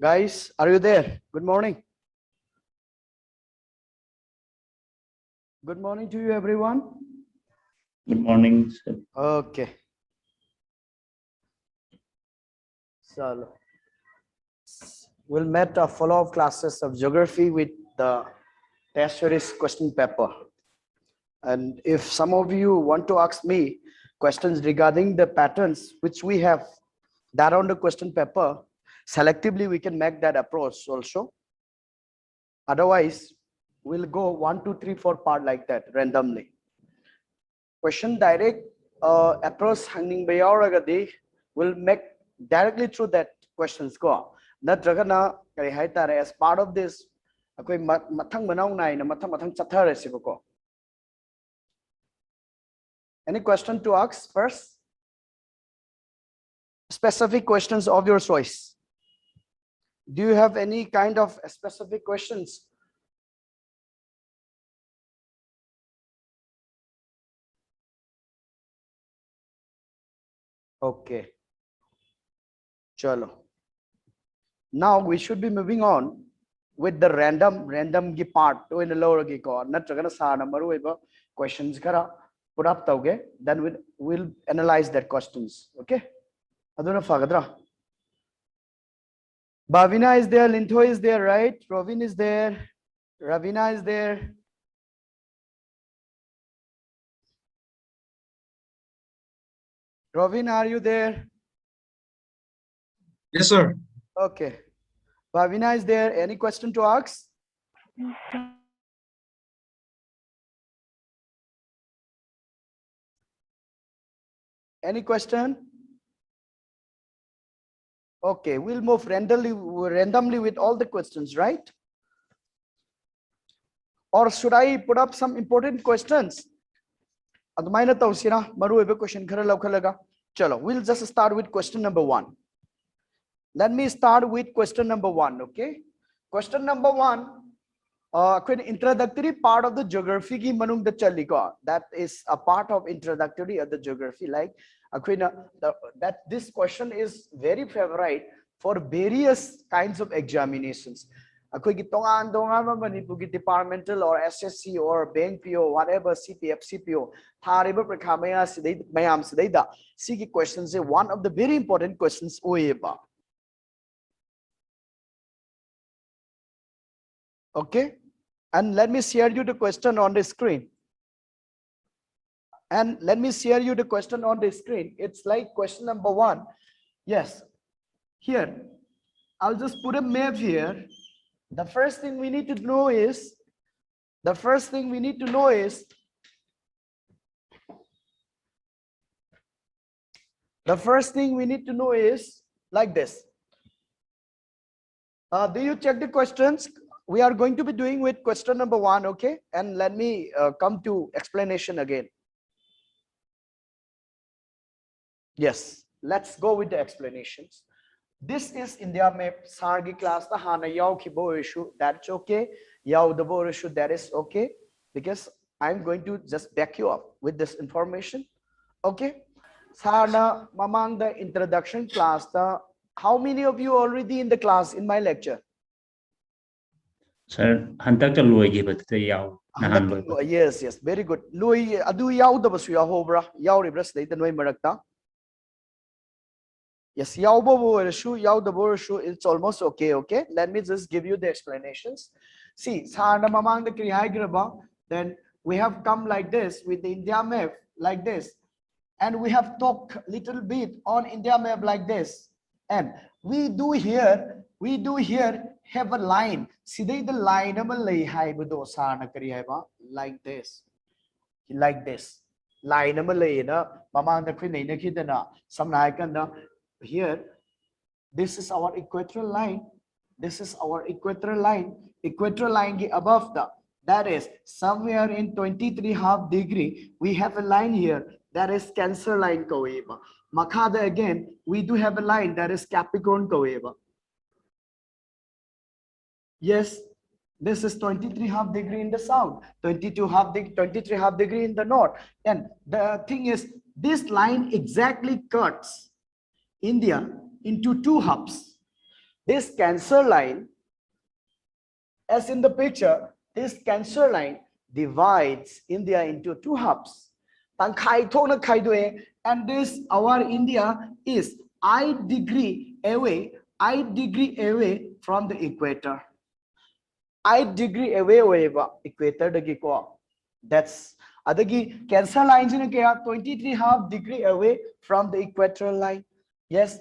Guys, are you there? Good morning. Good morning to you, everyone. Good morning, sir. Okay. So we'll meet a follow-up classes of geography with the test series question paper. And if some of you want to ask me questions regarding the patterns which we have that on the question paper, selectively we can make that approach also. Otherwise, we'll go 1, 2, 3, 4 part like that randomly. Question direct approach hanging by our will make directly through that questions go. Natragana as part of this, matang manau nai na matang chathar. Any question to ask first? Specific questions of your choice. Do you have any kind of specific questions? Okay. Chalo. Now we should be moving on with the random gi part to in the lower gi ko natragana sa na maru eba questions kara put up tauge, then we'll analyze that questions. Okay. Aduna fagadra. Bhavina is there, Linto is there, right? Rovin is there, Ravina is there. Rovin, are you there? Yes, sir. Okay. Bhavina is there. Any question to ask? Any question? Okay, we'll move randomly with all the questions, right? Or should I put up some important questions? Question. Chalo, we'll just start with question number 1. Let me start with question number 1, okay? Question number 1, introductory part of the geography ki manung da chaliko. That is a part of introductory of the geography. Like that this question is very favorite for various kinds of examinations. Departmental or SSC or bank PO, whatever CPF, CPO, questions are one of the very important questions. Okay, and let me share you the question on the screen. It's like question number 1. Yes, here I'll just put a map here. The first thing we need to know is like this. Do you check the questions? We are going to be doing with question number 1, okay? And let me come to explanation again. Yes, let's go with the explanations. This is India map. Sargi class the hana yao kibo issue. That's okay. Yao the bo issue. That is okay, because I'm going to just back you up with this information. Okay. Sarna mamang the introduction class. How many of you already in the class in my lecture? Sir, Yes, very good. Lui adu yao the basu ya hobra yao ribras data no marakta. Yes, yao bo issue yao the bo issue. It's almost okay. Okay, let me just give you the explanations. See, sarna mamang the kriyai graba. Then we have come like this with the India map like this, and we have talked little bit on India map like this, and we do here have a line. See the line like this, line here. This is our equatorial line. Equatorial line above that is somewhere in 23.5 degree. We have a line here that is Cancer line koeba. Makada again, we do have a line that is Capricorn koeba. Yes, this is 23.5 degree in the south, 23.5 degree in the north. And the thing is, this line exactly cuts India into 2 hubs. This Cancer line, as in the picture, this Cancer line divides India into two halves. And this our India is I degree away from the equator. I degree away equator that's adagi Cancer lines in 23.5 degree away from the equatorial line. Yes,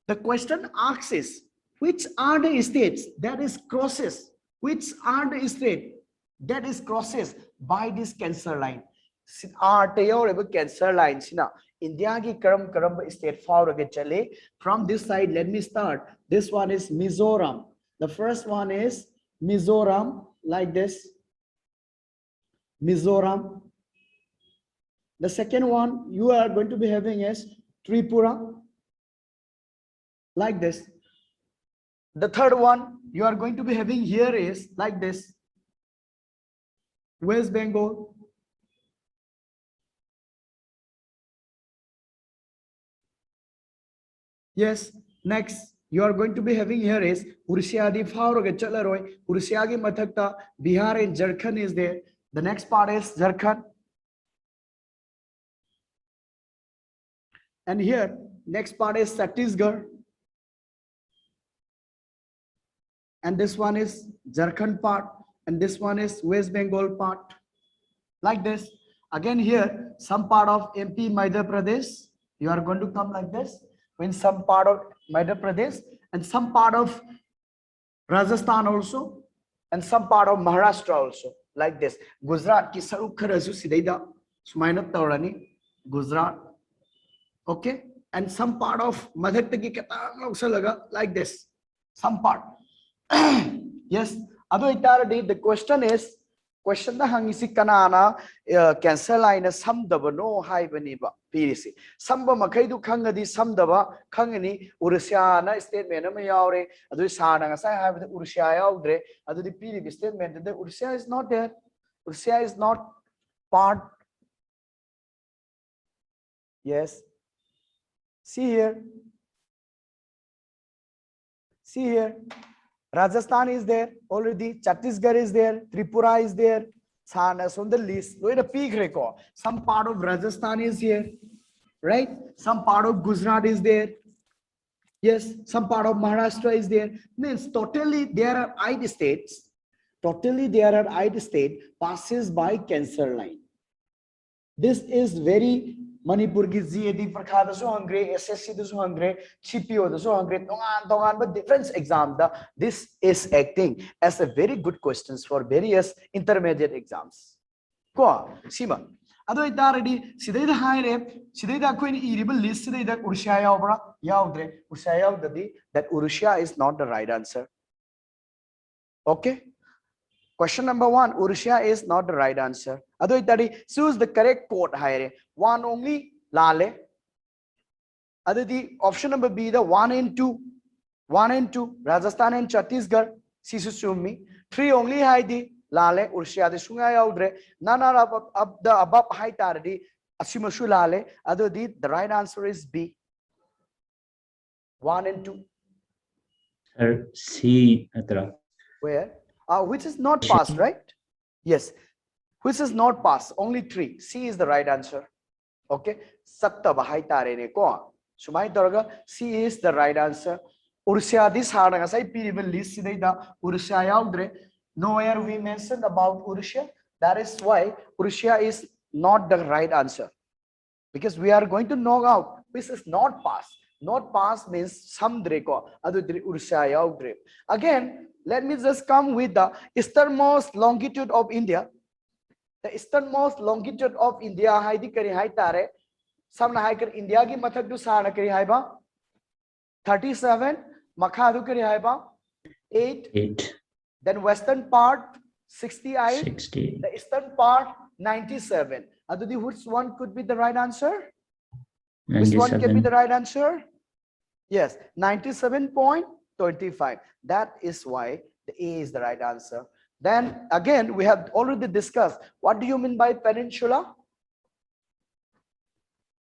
the question asks is, which are the states that is crosses? Which are the states that is crosses by this Cancer line? Cancer line. India ki karam state chale. From this side, let me start. This one is Mizoram. The first one is Mizoram, like this. Mizoram. The second one you are going to be having is Tripura, like this. The third one you are going to be having here is like this, West Bengal. Yes, next you are going to be having here is Ursia di Fauroga Chalaroi, Ursiagi Mathakta, Bihar and Jharkhand is there. The next part is Jharkhand. And here, next part is Chhattisgarh. And this one is Jharkhand part. And this one is West Bengal part. Like this. Again here, some part of MP Madhya Pradesh. You are going to come like this. When some part of Madhya Pradesh and some part of Rajasthan also. And some part of Maharashtra also. Like this. Gujarat ki saruk kharasu sidaida. Sumainat Taurani. Gujarat. Okay. And some part of Madhya Pradesh like this. Some part. Yes. The question is, question the hangisi kanana Cancer line samdaba no haibaniba pirisi. Samba makaidu kangadi samdaba kangani Ursiana statement yaure. Adu sana ngasai have the Ursia yaudre. Adu the piri statement the Ursia is not there. Ursia is not part. Yes. See here. See here. Rajasthan is there already. Chhattisgarh is there. Tripura is there. Sana on the list. Look at the peak record. Some part of Rajasthan is here, right? Some part of Gujarat is there. Yes, some part of Maharashtra is there. Means totally there are 8 states. Totally there are 8 states passes by Cancer line. This is very Manipur ki GAD Prakha da so hungry, SSC da so hungry, CPO da so hungry, but difference exam da this is acting as a very good questions for various intermediate exams. Ko Sima. Ado itaradi sidaida haire sidaida ko ni iribal list sidaida Ursia yaubra yaudre Ursia yaudadi that Ursia is not the right answer. Okay. Question number 1, Ursia is not the right answer. Ado itadi choose the correct quote haire. 1 only lale. Ado the option number B the 1 and 2. 1 and 2 Rajasthan and Chhattisgarh. Sisu sumi. 3 only haidi lale Ursia de sunga yaudre. None of the above hai taradi asimashu lale. Ado the right answer is B. 1 and 2. Sir, C atra. Where? Which is not passed, right? Yes. Which is not passed? Only 3. C is the right answer. Okay. Satta bahai tare ne ko. Sumai toraga C is the right answer. Ursia this haranga sai period list sidaida Ursia yaudre. Nowhere we mentioned about Ursia. That is why Ursia is not the right answer. Because we are going to knock out which is not passed. Not passed means samdre ko. Adu Ursia yaudre. Again, let me just come with the easternmost longitude of India. The easternmost longitude of India haidi kari hai tare. Samna hai kar India ki mathak du sana kari hai ba 37. Makha du kari hai ba 8. Then western part 68. 60. The eastern part 97. Adudi, which one could be the right answer? 97. Which one can be the right answer? Yes, 97.25. That is why the A is the right answer. Then again, we have already discussed. What do you mean by peninsula?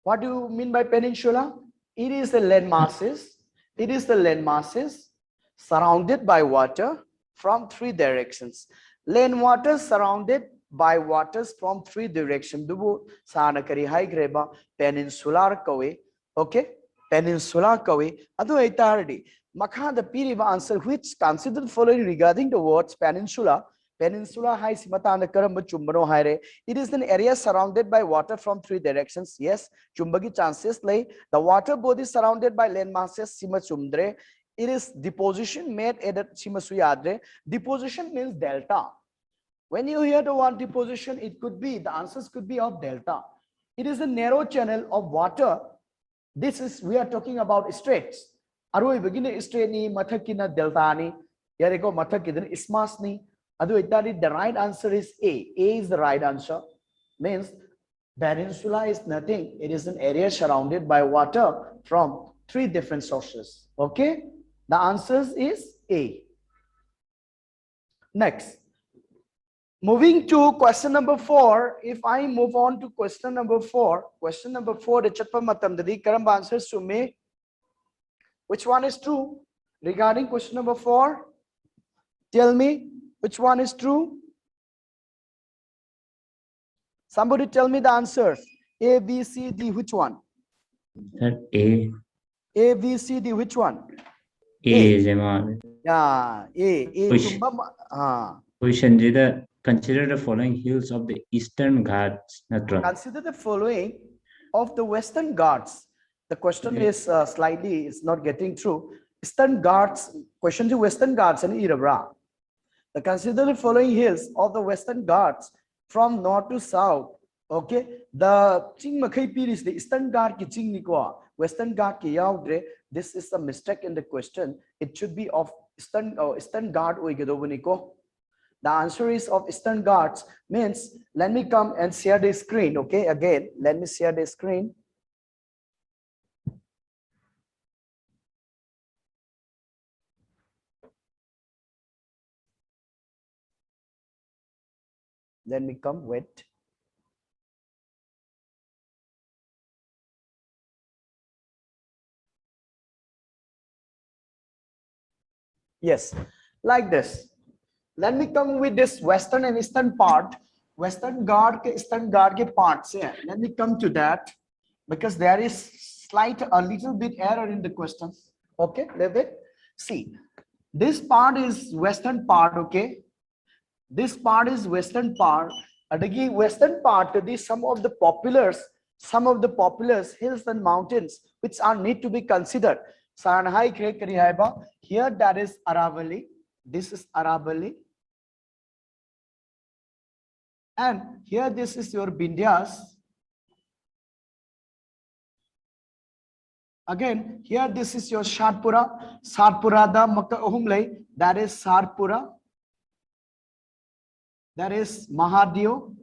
What do you mean by peninsula? It is the land masses. It is the land masses surrounded by water from three directions. Lane water surrounded by waters from three directions. Dubu sana kari haigreba peninsular kawe. Okay, peninsular kawe. Adu aitardi. Makha the piriba answer which considered following regarding the words peninsula. Peninsula hai simatana karamba chumbano haire. It is an area surrounded by water from three directions. Yes, chumbagi chances lay. The water body surrounded by land masses sima chumdre. It is deposition made at Simasuyadre. Deposition means delta. When you hear the word deposition, it could be, the answers could be of delta. It is a narrow channel of water. This is, we are talking about straits. Aroi begin straight ni, mathakina delta ni, yareko mathakidin ismas ni. The right answer is A. A is the right answer. Means peninsula is nothing. It is an area surrounded by water from three different sources. Okay? The answer is A. Next, moving to question number 4. If I move on to question number 4, the chatpa matam dadi karamba answers to me. Which one is true regarding question number 4? Tell me which one is true. Somebody tell me the answers. A, B, C, D. Which one? Sir, A. A, B, C, D. Which one? A. Jamal. Yeah, A. Question consider the following hills of the Eastern Ghats. Consider the following of the Western Ghats. The question is slightly, it's not getting through. Eastern Ghats, question to Western Ghats and Irabra. The consider the following hills of the Western Ghats from north to south. Okay, the Ching Makai is the Eastern Ghat ki Ching Nikwa, Western Ghat ki Yaudre. This is a mistake in the question. It should be of Eastern Ghat Uigadovaniko. The answer is of Eastern Ghats. Means, let me come and share the screen. Okay, again, let me share the screen. Let me come, wait. Yes, like this. Let me come with this Western and Eastern part. Western Ghat ke Eastern Ghat ke parts. Yeah. Let me come to that because there is a little bit error in the question. Okay, leave it. See, this part is Western part. Okay, this part is Western part. Adagi Western part. These some of the populars hills and mountains which are need to be considered. Here that is Aravalli. This is Aravalli. And here this is your Vindhyas. Again, here this is your Satpura. Satpura da Makka Ohumlay. That is Satpura. That is Mahadio.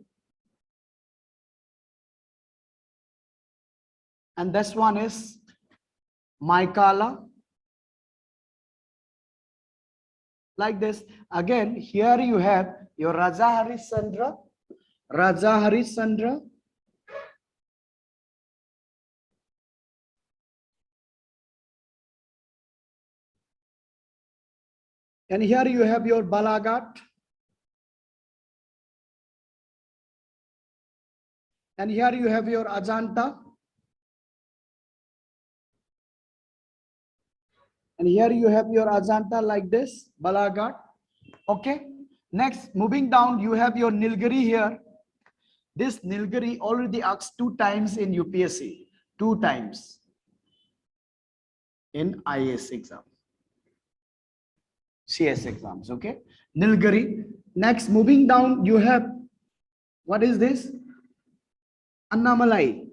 And this one is Maikala. Like this. Again, here you have your Raja Harisandra. Raja Harisandra. And here you have your Balaghat. And here you have your Ajanta. And here you have your Ajanta like this, Balaghat. Okay. Next, moving down, you have your Nilgiri here. This Nilgiri already asked 2 times in UPSC. 2 times in IAS exam. CS exams, okay? Nilgiri. Next, moving down, you have, what is this? Annamalai.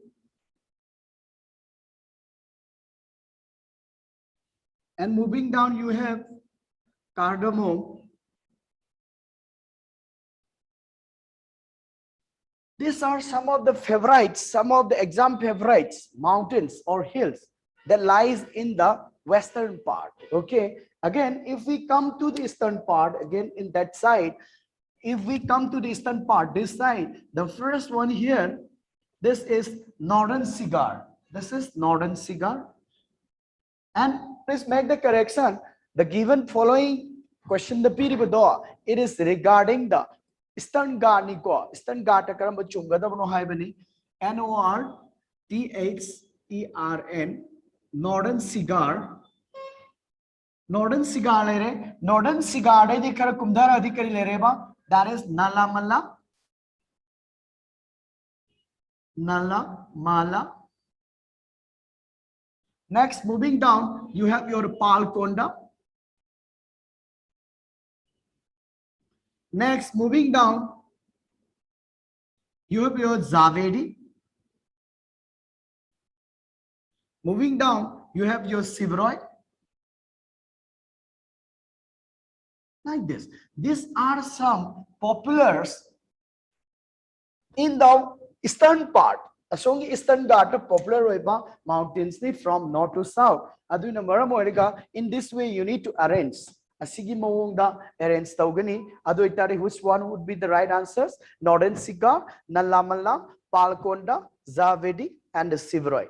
And moving down, you have Cardamom. These are some of the favorites, some of the exam favorites, mountains or hills that lies in the western part. Okay. Again, if we come to the eastern part, again in that side, if we come to the eastern part, this side, the first one here, this is Northern Cigar. This is Northern Cigar. And please make the correction. The given following question the period it is regarding the Eastern Ghat niko. Eastern Ghat karamba chungadabano haibani. NORTHERN Northern Cigar. Northern Cigar lere. Northern Cigar de kara kumdara adhikari lereba. That is Nalamala. Nala Mala. Next, moving down, you have your Palkonda. Next, moving down, you have your Zavedi. Moving down, you have your Sivroy. Like this. These are some populars in the eastern part. Asong Eastern Ghat popular roiba mountains from north to south. Aduna maram oiriga, in this way you need to arrange. Asigi mawongda arrange taugani. Adu itari which one would be the right answers? Northern Cigar, Nalamala, Palkonda, Zavedi, and the Sivroy.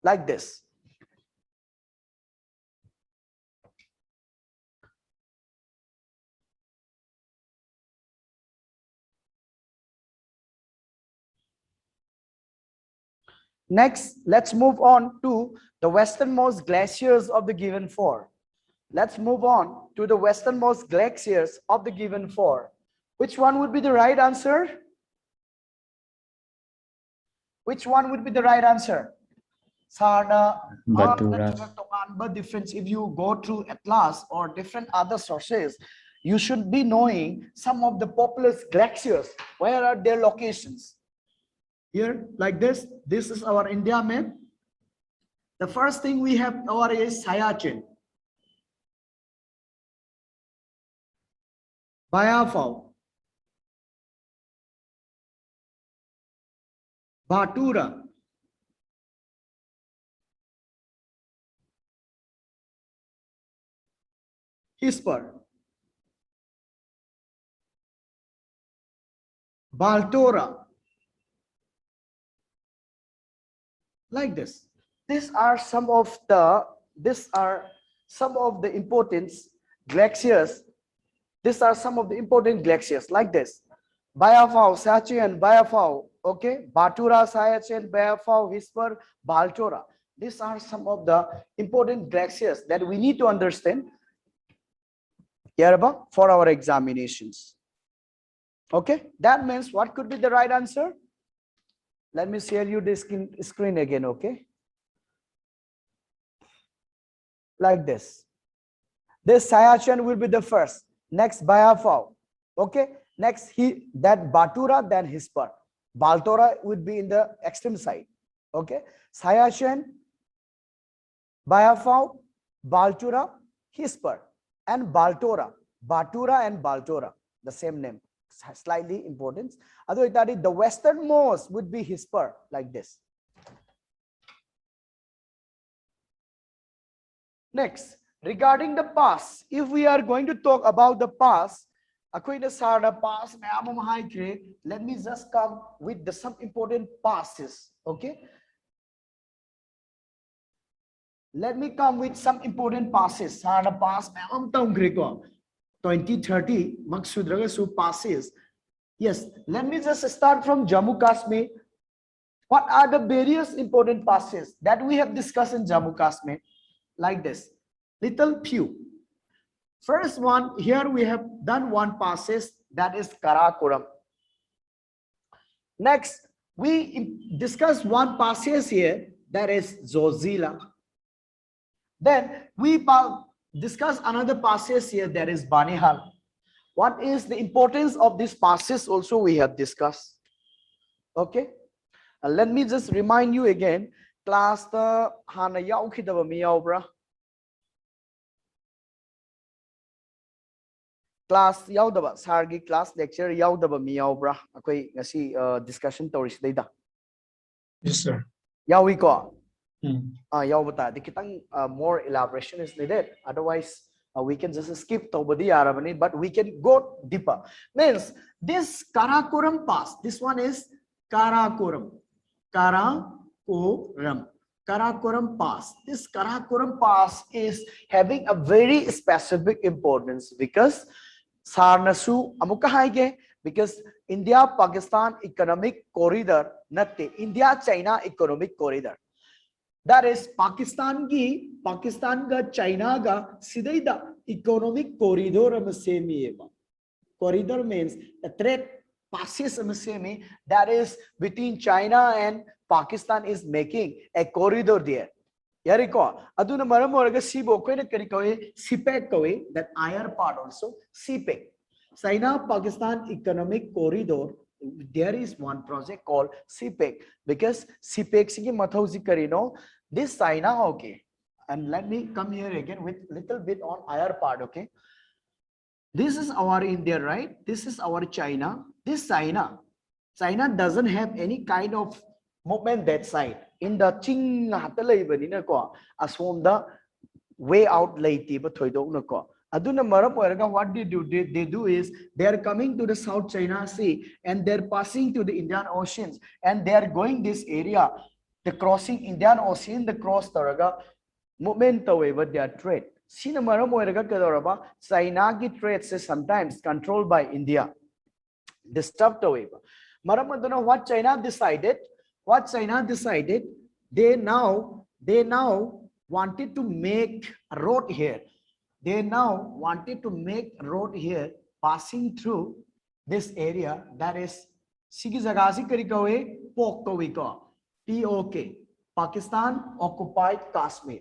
Like this. Next, let's move on to the westernmost glaciers of the given four. Let's move on to the westernmost glaciers of the given four. Which one would be the right answer? Which one would be the right answer? Sarna, but difference if you go through Atlas or different other sources, you should be knowing some of the populous glaciers. Where are their locations? Here, like this is our India map. The first thing we have over is Siachen, Bayafao, Batura, Hisper, Baltora. Like this. These are some of the important glaciers. These are some of the important glaciers like this. Bayafao, Siachen, Bayafao, okay, Batura, Siachen, Bayafao, Hisper, Baltora. These are some of the important glaciers that we need to understand here for our examinations. Okay, that means what could be the right answer? Let me share you this screen again, okay? Like this. This Siachen will be the first. Next, Bayafao. Okay? Next, that Batura, then Hisper. Baltora would be in the extreme side. Okay? Siachen, Bayafao, Baltura, Hisper, and Baltora. Batura and Baltora, the same name. Slightly important. Otherwise, the westernmost would be Hisper, like this. Next, regarding the pass, if we are going to talk about the pass, let me just come with some important passes. Okay, let me come with some important passes. Pass 2030 Maksudraga passes. Yes, let me just start from Jammu Kashmir. What are the various important passes that we have discussed in Jammu Kashmir? Like this, little few. First one, here we have done one passes, that is Karakoram. Next, we discuss one passes here, that is Zozila. Then we discuss another passes here, that is Banihal. What is the importance of these passes also we have discussed. Okay, let me just remind you again. Class the Hana Yaukidaba Miyaubra. Class Yaudaba, Sargi class lecture Yaudaba Miyaubra. Okay, see discussion Torish data. Yes, sir. Yawiko. Yaubata. The kitang more elaboration is needed. Otherwise, we can just skip Tobadi Arabani, but we can go deeper. Means this Karakoram pass, this one is Karakoram. Karakoram. Karakoram Pass. This Karakoram Pass is having a very specific importance because Sarnasu Amukahaige, because India Pakistan economic corridor, natte India China economic corridor. That is Pakistan ga China ga sidaida economic corridor am same. Corridor means the trade passes am same, that is between China and Pakistan is making a corridor there. Yariko, aduna maramoraga sibo koina karikawe sipek kawe, that higher part also sipek. China Pakistan economic corridor, there is one project called CPEC because CPEC sigi mathausi karino this China, okay, and let me come here again with little bit on higher part, okay. This is our India, right? This is our China. This China doesn't have any kind of movement that side. In the Ching as from the way out late, but Aduna Maram, what they do is they are coming to the South China Sea and they're passing to the Indian Oceans and they are going this area, the crossing Indian Ocean, the cross Taraga movement away with their trade. Sina Maram Kadoraba, China trades is sometimes controlled by India. Disturbed away. Maramaduna, what China decided? What China decided? They now wanted to make a road here. They now wanted to make a road here passing through this area, that is Sigizagasi Karikawe Pokowika POK, Pakistan occupied Kashmir.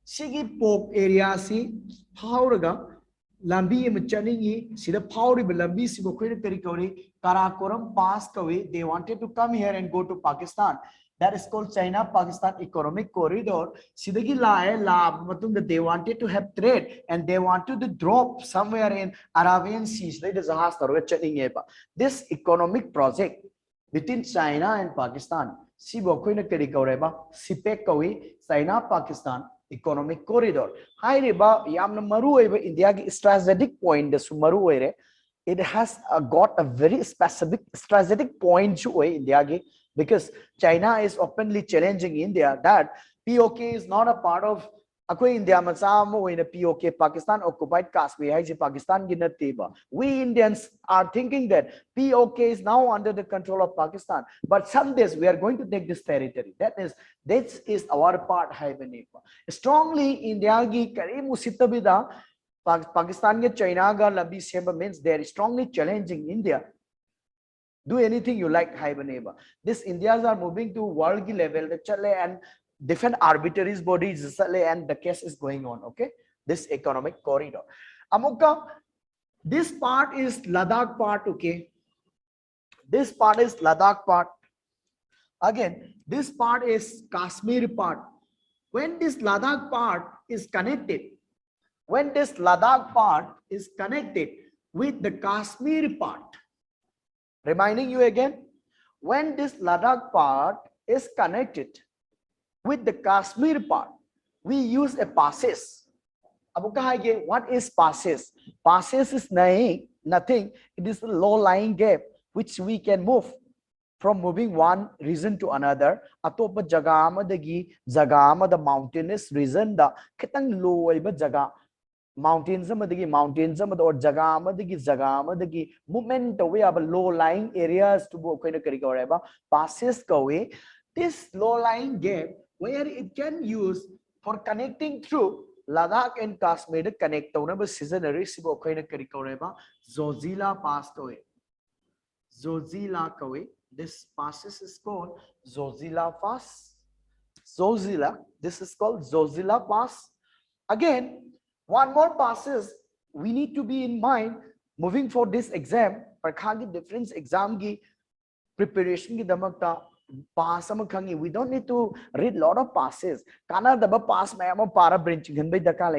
Sigi Pok area si Pauraga Lambi Machaningi, see the Pauri Lambi Sibokwiri Karikori, Karakoram Pass Kawe, they wanted to come here and go to Pakistan. That is called China-Pakistan Economic Corridor. Sidagi la that they wanted to have trade and they wanted to drop somewhere in Arabian Seas. This economic project between China and Pakistan, China-Pakistan Economic Corridor. Hi Reba, Yamna Maru India strategic point, the Sumaru. It has got a very specific strategic point to India. Because China is openly challenging India that POK is not a part of India Masamo in a POK, Pakistan occupied Kashmir, Pakistan Ginatiba. We Indians are thinking that POK is now under the control of Pakistan, but some days we are going to take this territory. This is our part. Strongly India gi Karimu Sitabida, Pakistan ge China ga Labi Seba means they are strongly challenging India. Do anything you like, neighbor. This Indians are moving to world level, and different arbitrary bodies, and the case is going on. Okay, this economic corridor. Amuka, this part is Ladakh part. Okay, this part is Ladakh part. Again, this part is Kashmir part. When this Ladakh part is connected, with the Kashmir part. Reminding you again, when this Ladakh part is connected with the Kashmir part, we use a passes. What is passes? Passes is nothing. It is a low-lying gap which we can move from moving one region to another. Atopa jagama the mountainous region da kitang low jaga. Mountains or Jagama movement away of low lying areas to Bokanakarikoreba passes away. This low lying gap where it can use for connecting through Ladakh and Kashmir to connect on a seasonary Sibokanakarikoreba, Zozila passed away. Zozila Kawe. This passes is called Zozila Pass. Zozila, this is called Zozila Pass. Again, one more passes we need to be in mind moving for this exam. Difference exam ki preparation ki damakta pass we don't need to read lot of passes. Kana daba pass mayama para branching by daka.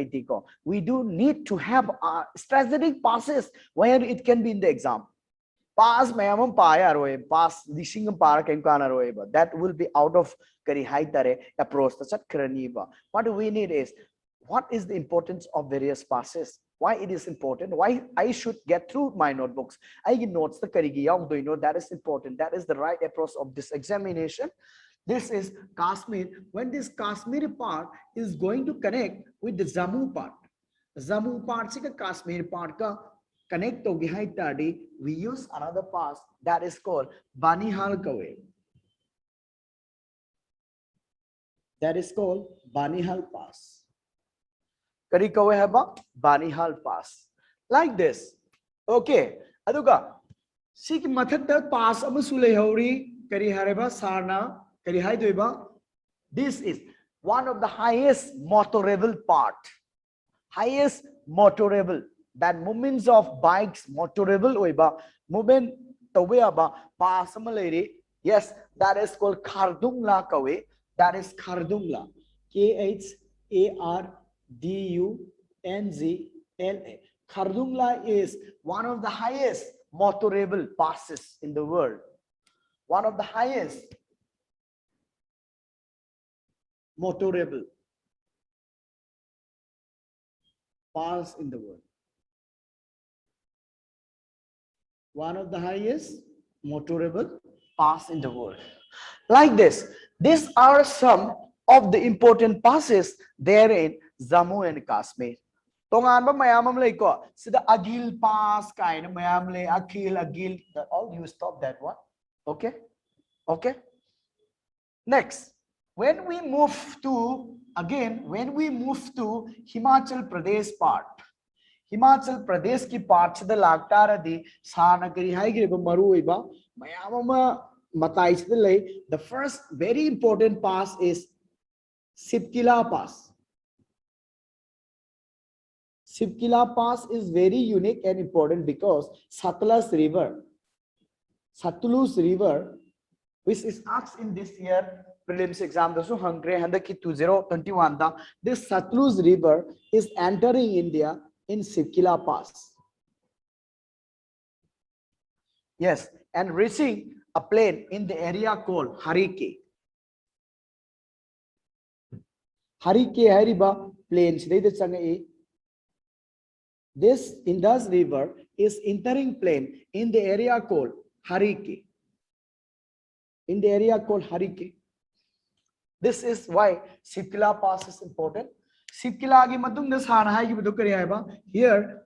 We do need to have strategic passes where it can be in the exam. Pass mayamam paya roe, pass dishing para kenkana roeba. That will be out of kari haitare approach. What we need is what is the importance of various passes? Why it is important? Why I should get through my notebooks? I get notes the karigi do you know that is important. That is the right approach of this examination. This is Kashmir. When this Kashmir part is going to connect with the Jammu part, Jammu part se Kashmir part ka connect to hai tadi, we use another pass that is called Banihal Kawe. That is called Banihal Pass. Kari Kawe haba Banihal Pass. Like this. Okay. Aduga. Sik mathakta pass amasule hauri kari hareba sarna kari hai doiba. This is one of the highest motorable part. Highest motorable. That movements of bikes motorable oiba movement taweaba pass amaleri. Yes, that is called Khardungla Kawe. That is Khardungla. Khardungla. Khardungla is one of the highest motorable passes in the world. One of the highest motorable pass in the world. One of the highest motorable pass in the world. Like this. These are some of the important passes there in Jammu and Kashmir. Tonganba mayamam lay ko. Sida Agil Pass kind mayam lay Agil. All you stop that one. Okay. Okay. Next, when we move to Himachal Pradesh part. Himachal Pradesh ki part se the lagtara di sana kari hai gi maru iba mayamama matai se lay. The first very important pass is Sipkila Pass. Sipkila Pass is very unique and important because Satluj River, which is asked in this year prelims exam, this Satluj River is entering India in Sipkila Pass. Yes, and reaching a plain in the area called Harike. Harike Hariba plains. This Indus River is entering plain in the area called Harike. In the area called Harike. This is why Sipkila Pass is important. Sipkila agi madung das hana hai ki budu kari aiba. Here,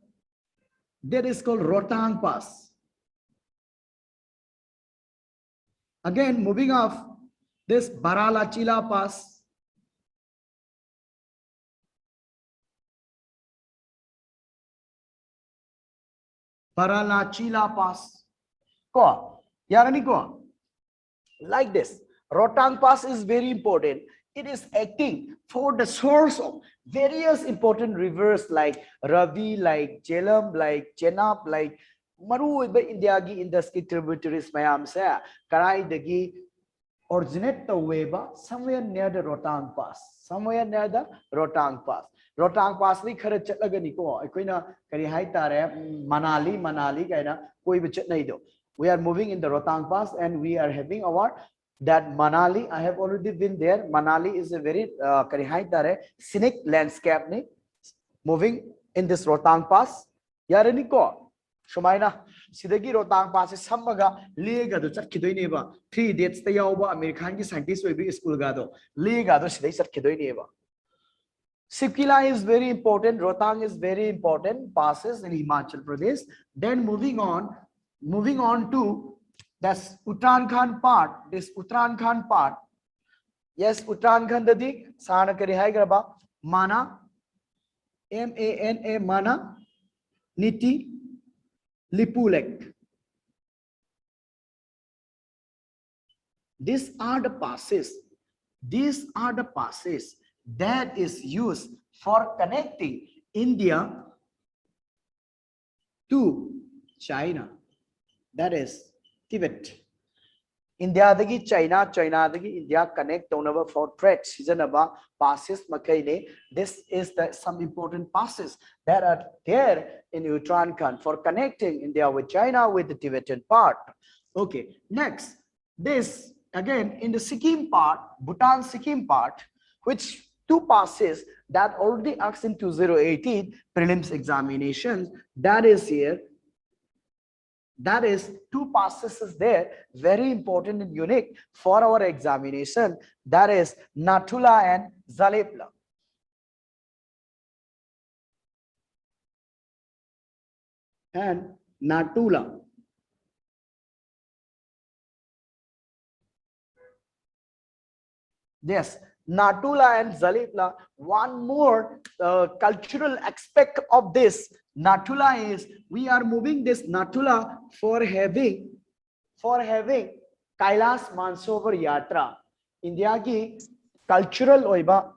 that is called Rotang Pass. Again, moving off this Baralachila Pass. Baralachila Pass. Ko, yarani ko. Like this, Rotang Pass is very important. It is acting for the source of various important rivers like Ravi, like Jhelum, like Chenab, like Maru India gi industry tributaries mayam sa Karai dagi originate the weba somewhere near the Rotang Pass. Somewhere near the Rotang Pass. Rotang Pass ni khara chatlagani ko. Akoina kari hai tare Manali kaina koi bichat nahi do. We are moving in the Rotang Pass and we are having our that Manali. I have already been there. Manali is a very scenic landscape. Moving in this Rotang Pass. Yarani ko. Shumaina. Sidagi Rotang Pass is samaga lega do chat kidoi neba. 3 dates the yauba American ki scientist will be school gado. Lega do sidai chat kidoi neba. Sipkila is very important. Rotang is very important. Passes in Himachal Pradesh. Then moving on to this Uttarakhand part. This Uttarakhand part. Yes, Uttarakhand dadik sana kari hai graba Mana, MANA, Mana, Niti, Lipulek. These are the passes. These are the passes that is used for connecting India to China. That is Tibet. India dagi China dagi India connect onaba for trade season aba passes makaine. This is the some important passes that are there in Uttarakhand for connecting India with China with the Tibetan part. Okay, next this again in the Sikkim part, Bhutan Sikkim part, which two passes that already asked in 2018 prelims examinations. That is here. That is two passes is there, very important and unique for our examination. That is Natula and Zalepla. And Natula. Yes, Natula and Zalepla. One more cultural aspect of this Natula is we are moving this Natula for having Kailas Mansover Yatra. India ki cultural oiba,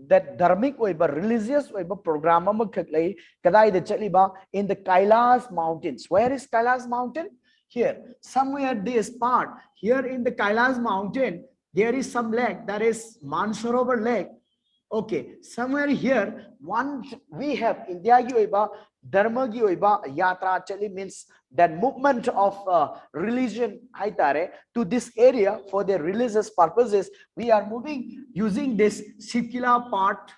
that dharmic oiba, religious oiba program kadai de chaliba in the Kailas mountains. Where is Kailas mountain? Here, somewhere this part, here in the Kailas mountain, there is some lake, that is Mansarovar lake. Okay, somewhere here, one we have India ki oiba, dharma ki oiba yatra actually means that movement of religion haitare to this area for their religious purposes. We are moving using this Sikila part,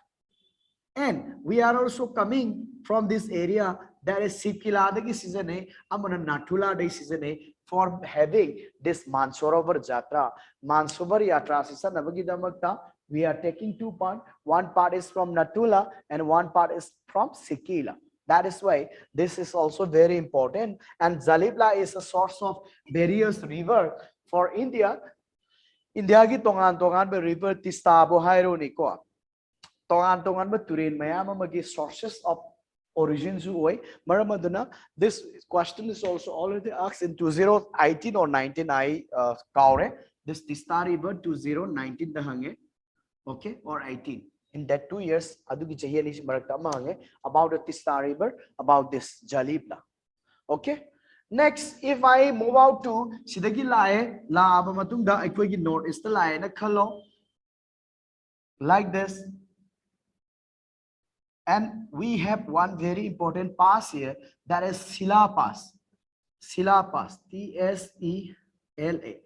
and we are also coming from this area that is Sikila the season amana Natula day season for having this Mansarovar Jatra. Mansarovar Yatra season navagi we are taking two parts. One part is from Natula and one part is from Sikila. That is why this is also very important. And Zalepla is a source of various river for India. India ki tongan be river Tista bo hairo ni ko. Tongan be turin mayam amagi sources of origins way. Maramaduna, this question is also already asked in 2018 or 19 I kaure. This Tista river 2019 the hange. Okay, or 18. In that 2 years, about the Tista river, about this Zalepla. Okay. Next, if I move out to Sidagi Lae, La Abamatunda, Equigi Note is the line a color like this. And we have one very important pass here, that is Sila Pass. Sila Pass, T-S-E-L-A.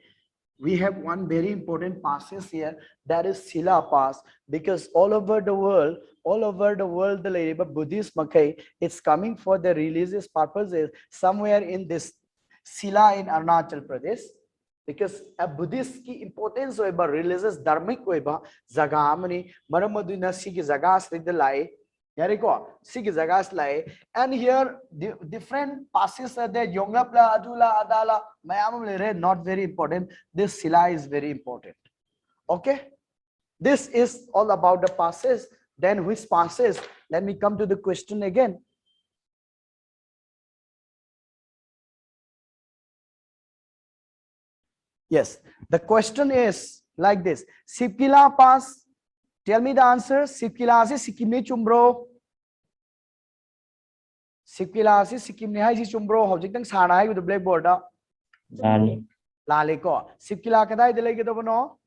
We have one very important passes here, that is Sila Pass, because all over the world, the labor Buddhist Makai, it's coming for the religious purposes somewhere in this Sila in Arunachal Pradesh, because a Buddhist ki importance oiba religious dharmic oiba jaga amani maramaduna si ki jagas rigdalai. And here different passes are there. Yongapla, Adula, Adala, Mayamam, not very important. This Sila is very important. Okay, this is all about the passes. Then which passes? Let me come to the question again. Yes, the question is like this: Sikila Pass. Tell me the answer. Sikila se Sikkim ne chumbro. Sikila se Sikkim ne hai si chumbro. Hojik tang sana hai with the blackboard. Lale ko. Sikila kadai delay ke no?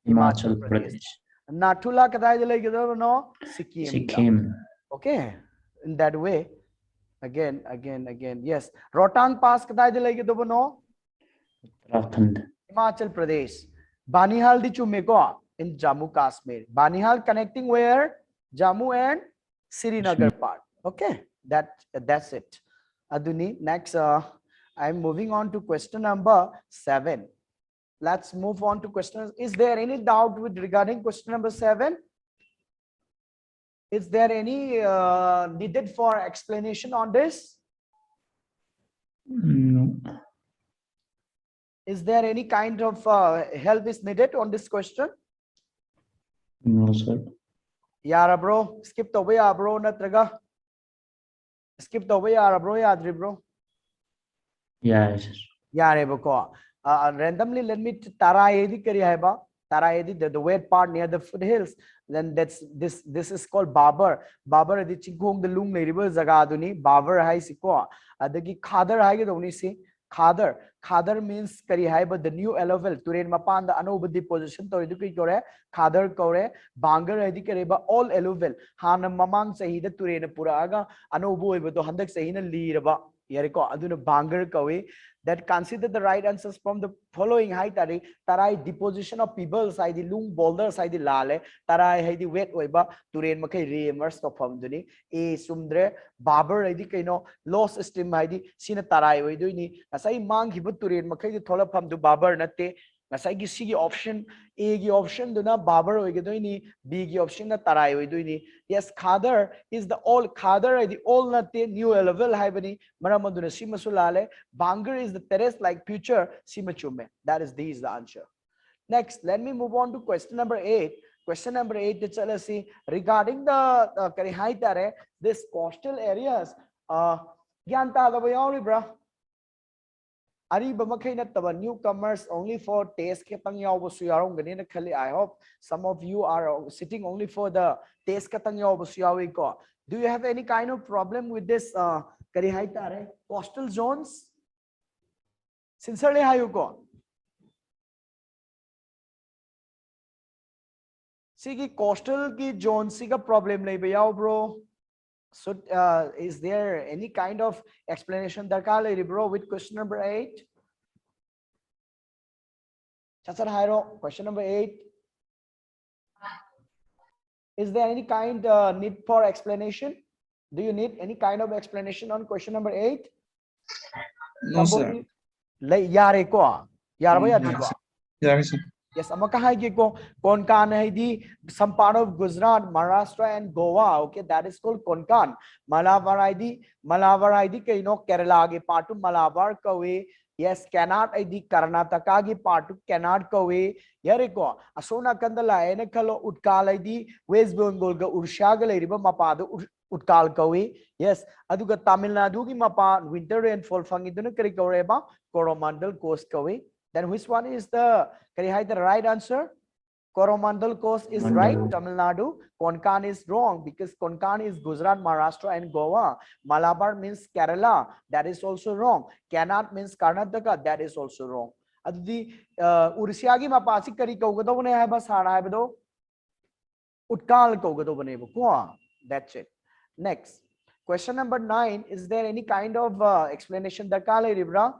Himachal Pradesh. Natula kadai delay ke no? Sikkim. Okay, in that way. Again. Yes. Rohtang Pass kadai delay ke no? Uttarakhand. Himachal Pradesh. Banihal di chumme ko in Jammu Kashmir. Banihal connecting where? Jammu and Srinagar part. Okay, that's it. Aduni, next I'm moving on to question number 7. Let's move on to questions. Is there any doubt with regarding question number 7? Is there any needed for explanation on this? No. Is there any kind of help is needed on this question? No, sir. Yara bro, skip the way bro natraga. Skip the way bro yadri bro. Yes. Yare bako. Randomly let me tara edi kari hai ba. Tara edi the wet part near the foothills. Then this is called Babar. Babar edi chingong the lung river zagaduni. Babar hai siko. Adagi Khadar hai doni si. Khadar means kari hai, but the new level Turen Mapan the anobadi position to educate kore Khadar kore Bangar edi kareba all level Hana Mamang Sahida Turen Puraga Anobu to Handak Sahina Liraba. yariko aduna bangar kawi that consider the right answers from the following hai tari tarai deposition of pebbles haidi lung boulders haidi lale tarai haidi wet oiba turen makai reimers to form duni e sumdre babar haidi kaino loss stream haidi sina tarai oiduni asai mang hibu turen makai di thola pham du babar natte ngasai gi sigi option a gi option duna babar oigedoini b gi option na tarai oidoini yes khadar is the all khadar the all natte new level haibani maram aduna sima sulale bangar is the terrace like future sima chume that is these the answer. Next, let me move on to question number 8. Question number 8 to tell us regarding the this coastal areas gyanta da bayawri bra newcomers only for taste katang yaw I hope some of you are sitting only for the taste katang yaw ko. Do you have any kind of problem with this coastal zones? Sincerely, how you go? See, coastal ki zone si ka problem nahi bhaiya bro. So is there any kind of explanation darkar lai bro with question number 8? Chachar Hairo, question number 8. Is there any kind need for explanation? Do you need any kind of explanation on question number 8? No, sir. Lai yare ko. Yar bhaiya diba. Yes, sir. Yes, Konkan haidi some part of Gujarat, Maharashtra and Goa. Okay, that is called Konkan. Malabar ID kaino Kerala ge part of Malabar kawe. Yes, cannot ID Karnataka ge part of cannot kawe. Yareko asona kandala ene kalo utkal ID West Bengal ga Ursha ga riba mapado utkal kawe. Yes, aduga Tamil Nadu gi mapa winter rainfall fangiduna kari kaureba Coromandel coast kawe. Then which one is the right answer? Coromandel coast is right. Tamil Nadu. Konkan is wrong because Konkan is Gujarat, Maharashtra and Goa. Malabar means Kerala. That is also wrong. Cannot means Karnataka. That is also wrong. Adudi Ursiagi mapasi kari kaugado bane hai bas hara hai bado. Utkal kaugado bane bo. That's it. Next. Question number 9. Is there any kind of explanation darkar hai Ribra?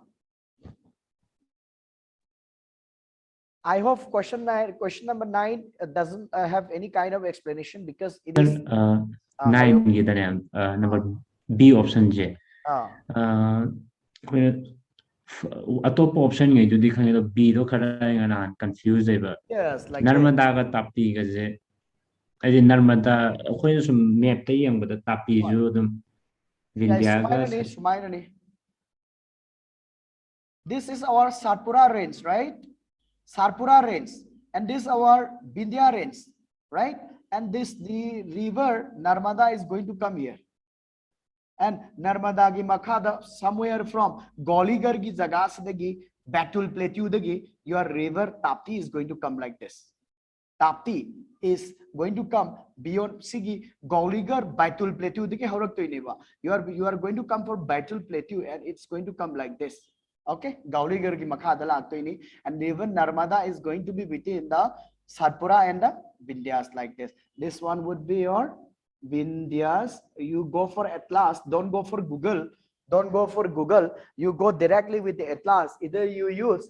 I hope question number 9 doesn't have any kind of explanation because it is 9 number B option J. Atop option ngay do dikhane to B do khara ngana confused eba. Yes, like Narmada ga tapi ga je. Adi Narmada khoi sum map te yang bada tapi jo dum Vindhya ga. This is our Satpura range, right? Sarpura range, and this our Vindhya range, right? And this the river Narmada is going to come here, and Narmada gi makhada somewhere from Goligar gi jaga sadagi Batul Plateau dagi your river Tapti is going to come like this. Tapti is going to come beyond Sigi Goligar Batul Plateau dagi horak to ineba. You are going to come for Batul Plateau, and it's going to come like this. Okay, Gauligar ki makhadala ini, and even Narmada is going to be between the Satpura and the Vindhyas like this. This one would be your Vindhyas. You go for Atlas, don't go for Google. Don't go for Google. You go directly with the Atlas. Either you use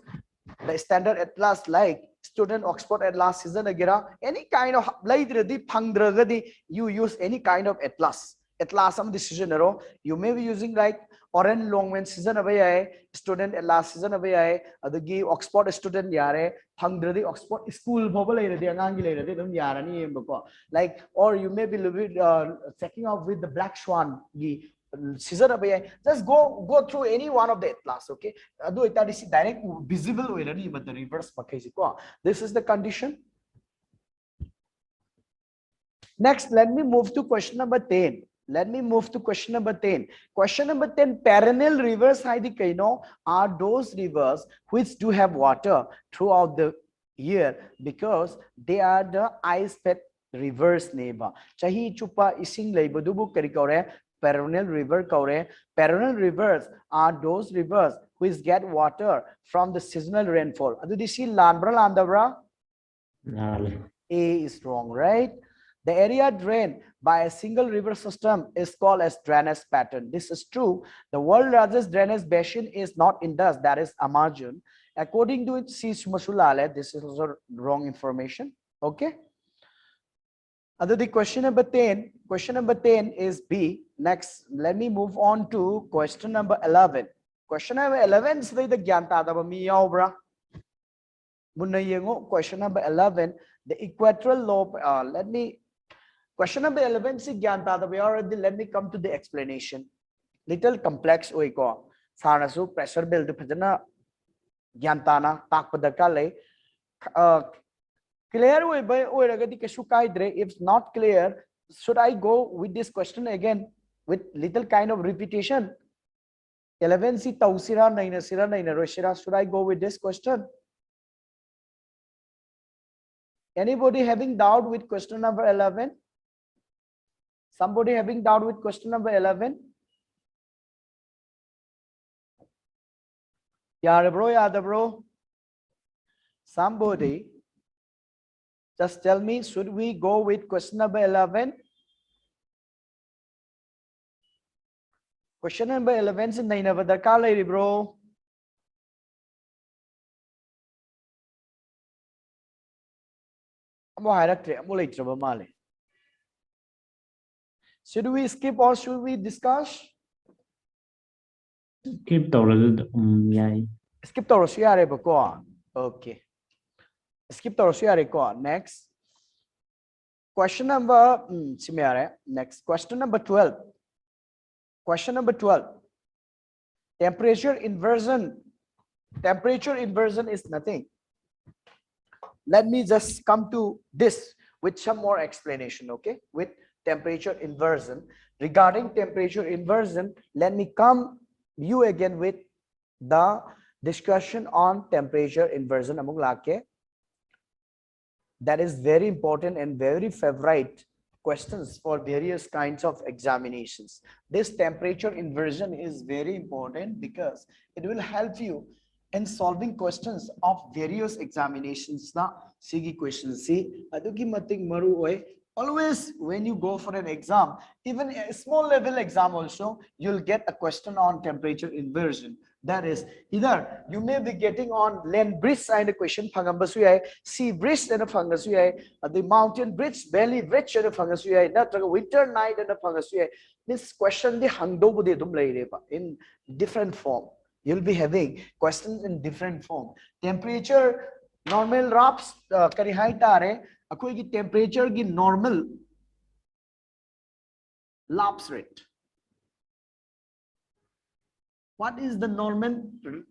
the standard Atlas like Student Oxford Atlas season agira, any kind of you use any kind of Atlas. Atlas decision you may be using like Oren Longman season away student Atlas season away the Oxford student yare the Oxford school like, or you may be checking out with the Black Swan season away. Just go through any one of the Atlas. Okay, direct visible way but the reverse. This is the condition. Next, let me move to question number 10. Question number 10, perennial rivers are those rivers which do have water throughout the year because they are the ice-fed rivers neighbor. Chahi chupa ising leibadubu kari kaure perennial river kaure. Perennial rivers are those rivers which get water from the seasonal rainfall. Adu disi landbra landabra? A is wrong, right? The area drained by a single river system is called as drainage pattern. This is true. The world's largest drainage basin is not Indus, that is Amazon. According to C. Sumasulale, this is also wrong information. Okay. The question number 10. Question number 10 is B. Next, let me move on to question number 11. Question number 11 is the Gyanta question number 11. The equatorial lobe. Question number 11 is Gyanta. Let me come to the explanation. Little complex. Sarasu pressure build Pajana Gyantana Takpadakale. Clear if not clear, should I go with this question again with little kind of repetition? 11 si tausira naina sira naina roshira. Should I go with this question? Anybody having doubt with question number 11? Somebody having doubt with question number 11? Yada bro. Somebody just tell me, should we go with question number 11? Question number 11 is Naina bro. Should we skip or should we discuss? Skip yai. Skip okay. Skip next. Question number next. Question number 12. Question number 12. Temperature inversion. Temperature inversion is nothing. Let me just come to this with some more explanation, okay? With temperature inversion. Regarding temperature inversion, let me come you again with the discussion on temperature inversion. That is very important and very favorite questions for various kinds of examinations. This temperature inversion is very important because it will help you in solving questions of various examinations. Questions. Always when you go for an exam, even a small level exam also, you'll get a question on temperature inversion. That is, either you may be getting on land bridge side question, sea bridge and the mountain bridge, valley bridge and winter night and this question in different form. You'll be having questions in different form. Temperature normal raps temperature gi normal lapse rate. What is the normal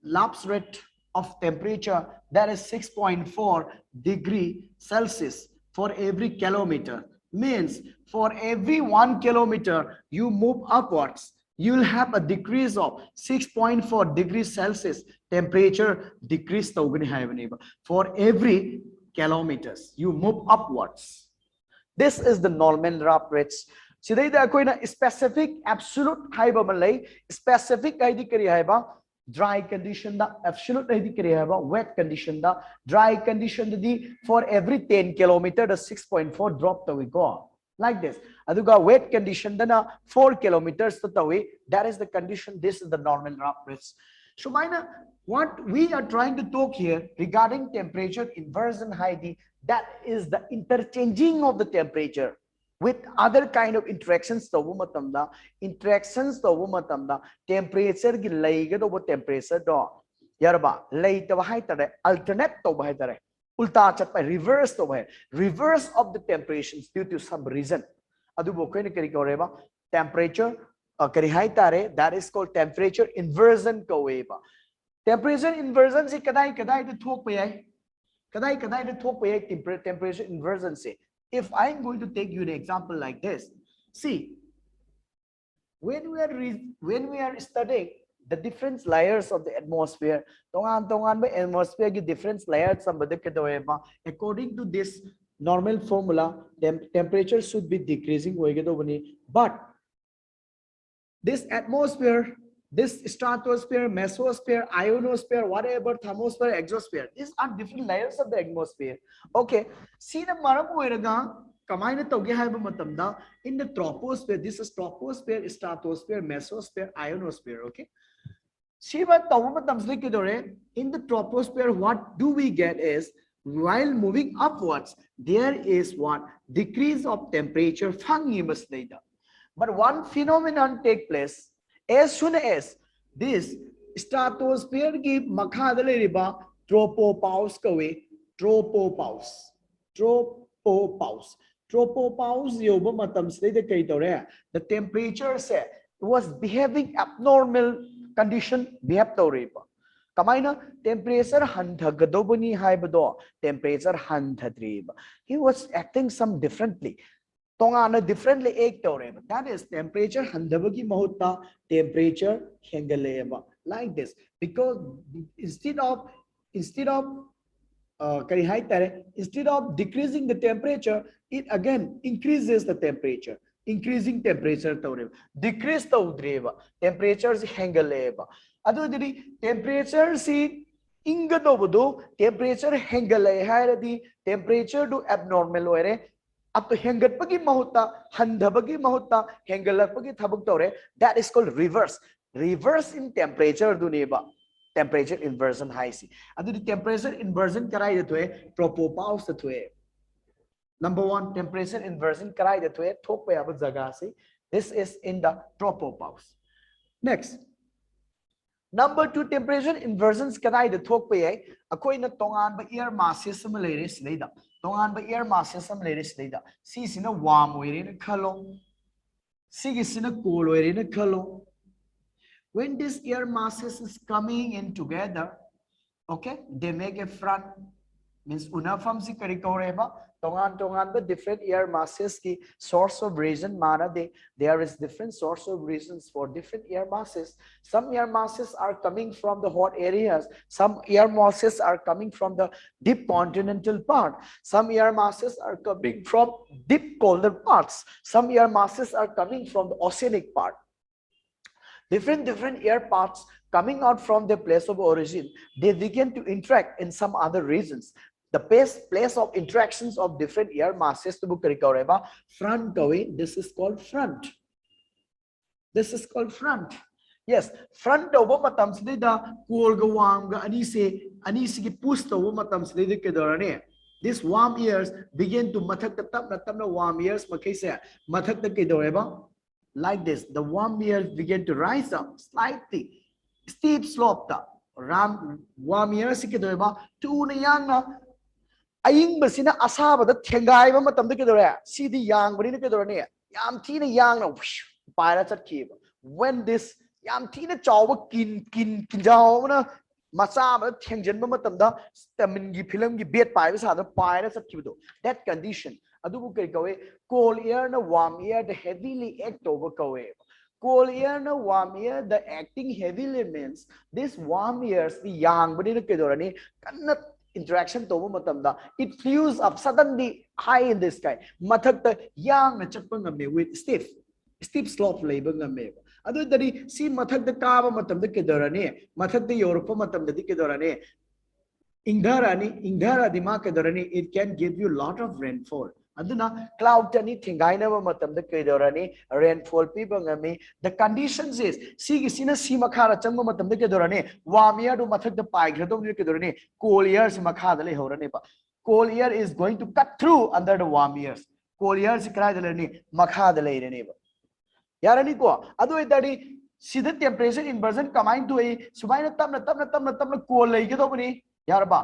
lapse rate of temperature? That is 6.4 degree Celsius for every kilometer. Means for every 1 kilometer you move upwards, you will have a decrease of 6.4 degrees Celsius temperature decrease. For every kilometers you move upwards. This is the normal lapse rates. Specific absolute specific dry condition absolute wet condition dry condition for every 10 kilometer the 6.4 drop we go like this. Aduga wet condition 4 kilometers that is the condition. This is the normal lapse rates. So what we are trying to talk here regarding temperature inversion that is the interchanging of the temperature with other kind of interactions. Interactions temperature gi laiga temperature do yarba laita alternate ulta chat reverse reverse of the temperatures due to some reason. Temperature that is called temperature inversion. Temperature inversion se temperature inversion se. If I'm going to take you an example like this, see, when we are studying the different layers of the atmosphere, atmosphere ki different layers according to this normal formula, temperature should be decreasing. But this atmosphere, this stratosphere, mesosphere, ionosphere, whatever, thermosphere, exosphere, these are different layers of the atmosphere. Okay, see the maram Kamaina tauge haiba matamda in the troposphere. This is troposphere, stratosphere, mesosphere, ionosphere. Okay. Shiva tauba matamsli kidore in the troposphere. What do we get is while moving upwards, there is what decrease of temperature. But one phenomenon take place as soon as this stratosphere give makhadale riba tropopause kawe tropopause tropopause tropopause yoba matam sida kay tore the temperature se was behaving abnormal condition behave tore ba kamaina temperature handhagadobani haibado temperature handhadri ba he was acting some differently tongana differently ek tore that is temperature handabagi mahutta temperature hengaleba like this because instead of instead of decreasing the temperature it again increases the temperature increasing temperature tore decrease tawdreba temperature hengaleba adudiri temperature si ingadobudu temperature hengale hairadi temperature do abnormal oire up to hengatpagi mahutta handhabagi mahutta hengalapagi thabuk tore that is called reverse in temperature duneba temperature inversion high si adu the temperature inversion karai de thwe tropopause thwe number 1 temperature inversion karai de thwe thok pa yaba jaga si this is in the tropopause next number 2 temperature inversions karai de thok pa yai akoi na tongan ba air masses sama lere sidaida tongan ba air masses sama lere sidaida si sina warm oire na khalo si sina cool oire na khalo when this air masses is coming in together okay they make a front means uniform si kari koreba tongan but different air masses ki source of reason mana there is different source of reasons for different air masses some air masses are coming from the hot areas some air masses are coming from the deep continental part some air masses are coming from deep colder parts some air masses are coming from the oceanic part different air parts coming out from their place of origin they begin to interact in some other regions the best place of interactions of different air masses to book front away this is called front yes front over matam sidida cool ga warm ga ani se ki push over matam sidida kedorane this warm airs begin to mathak tapna warm airs makai se mathak ta kedoreba like this the warm air begin to rise up slightly steep slope ta warm air sikidoiba tu na yang na aying basina asaba da thengai ba matam da kidore sidi yang bari na kidore ne yam thi na yang na paira chat ki when this yam thi na chawa kin jaw na macha ba thengjen ba matam da stamin gi film gi bet pai ba sa da paira chat ki do that condition adubu kay kawe cold air na warm air the heavily act over kawe cold air na warm air the acting heavily means this warm airs the yang bani na kedorani kanna interaction to matamda it flews up suddenly high in the sky mathak ta yang na chappa ngame with steep slope labor ngame adu dari si mathak da ka ba matamda kedorani mathak da europe matamda di kedorani ingdara di ma kedorani it can give you lot of rainfall aduna cloud tani thingaina ba matam da kedorani rainfall pi bangami the conditions is sina si makhara changba matam da kedorani warm air do mathak da pai gradom ni kedorani cold air si makha da le horani ba cold air is going to cut through under the warm airs cold air si kra da le makha da le rene ba yarani ko adu idari sida temperature inversion combine to a subaina tamna cold le gedobani yarba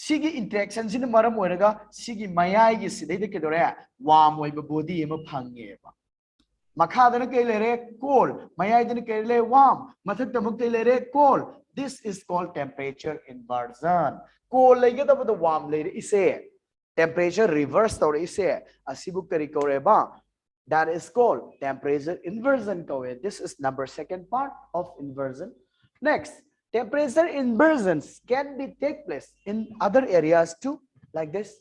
sigi interaction sin maram oiraga sigi mayai gi sidai de kedore warm oiba body ema phange ba makha dana ke lere cold mayai dana ke le warm mathak tamuk ke lere cold this is called temperature inversion cold lege da the warm lere ise temperature reverse tore ise asibu kari kore ba that is called temperature inversion kowe this is number second part of inversion next temperature inversions can be take place in other areas too like this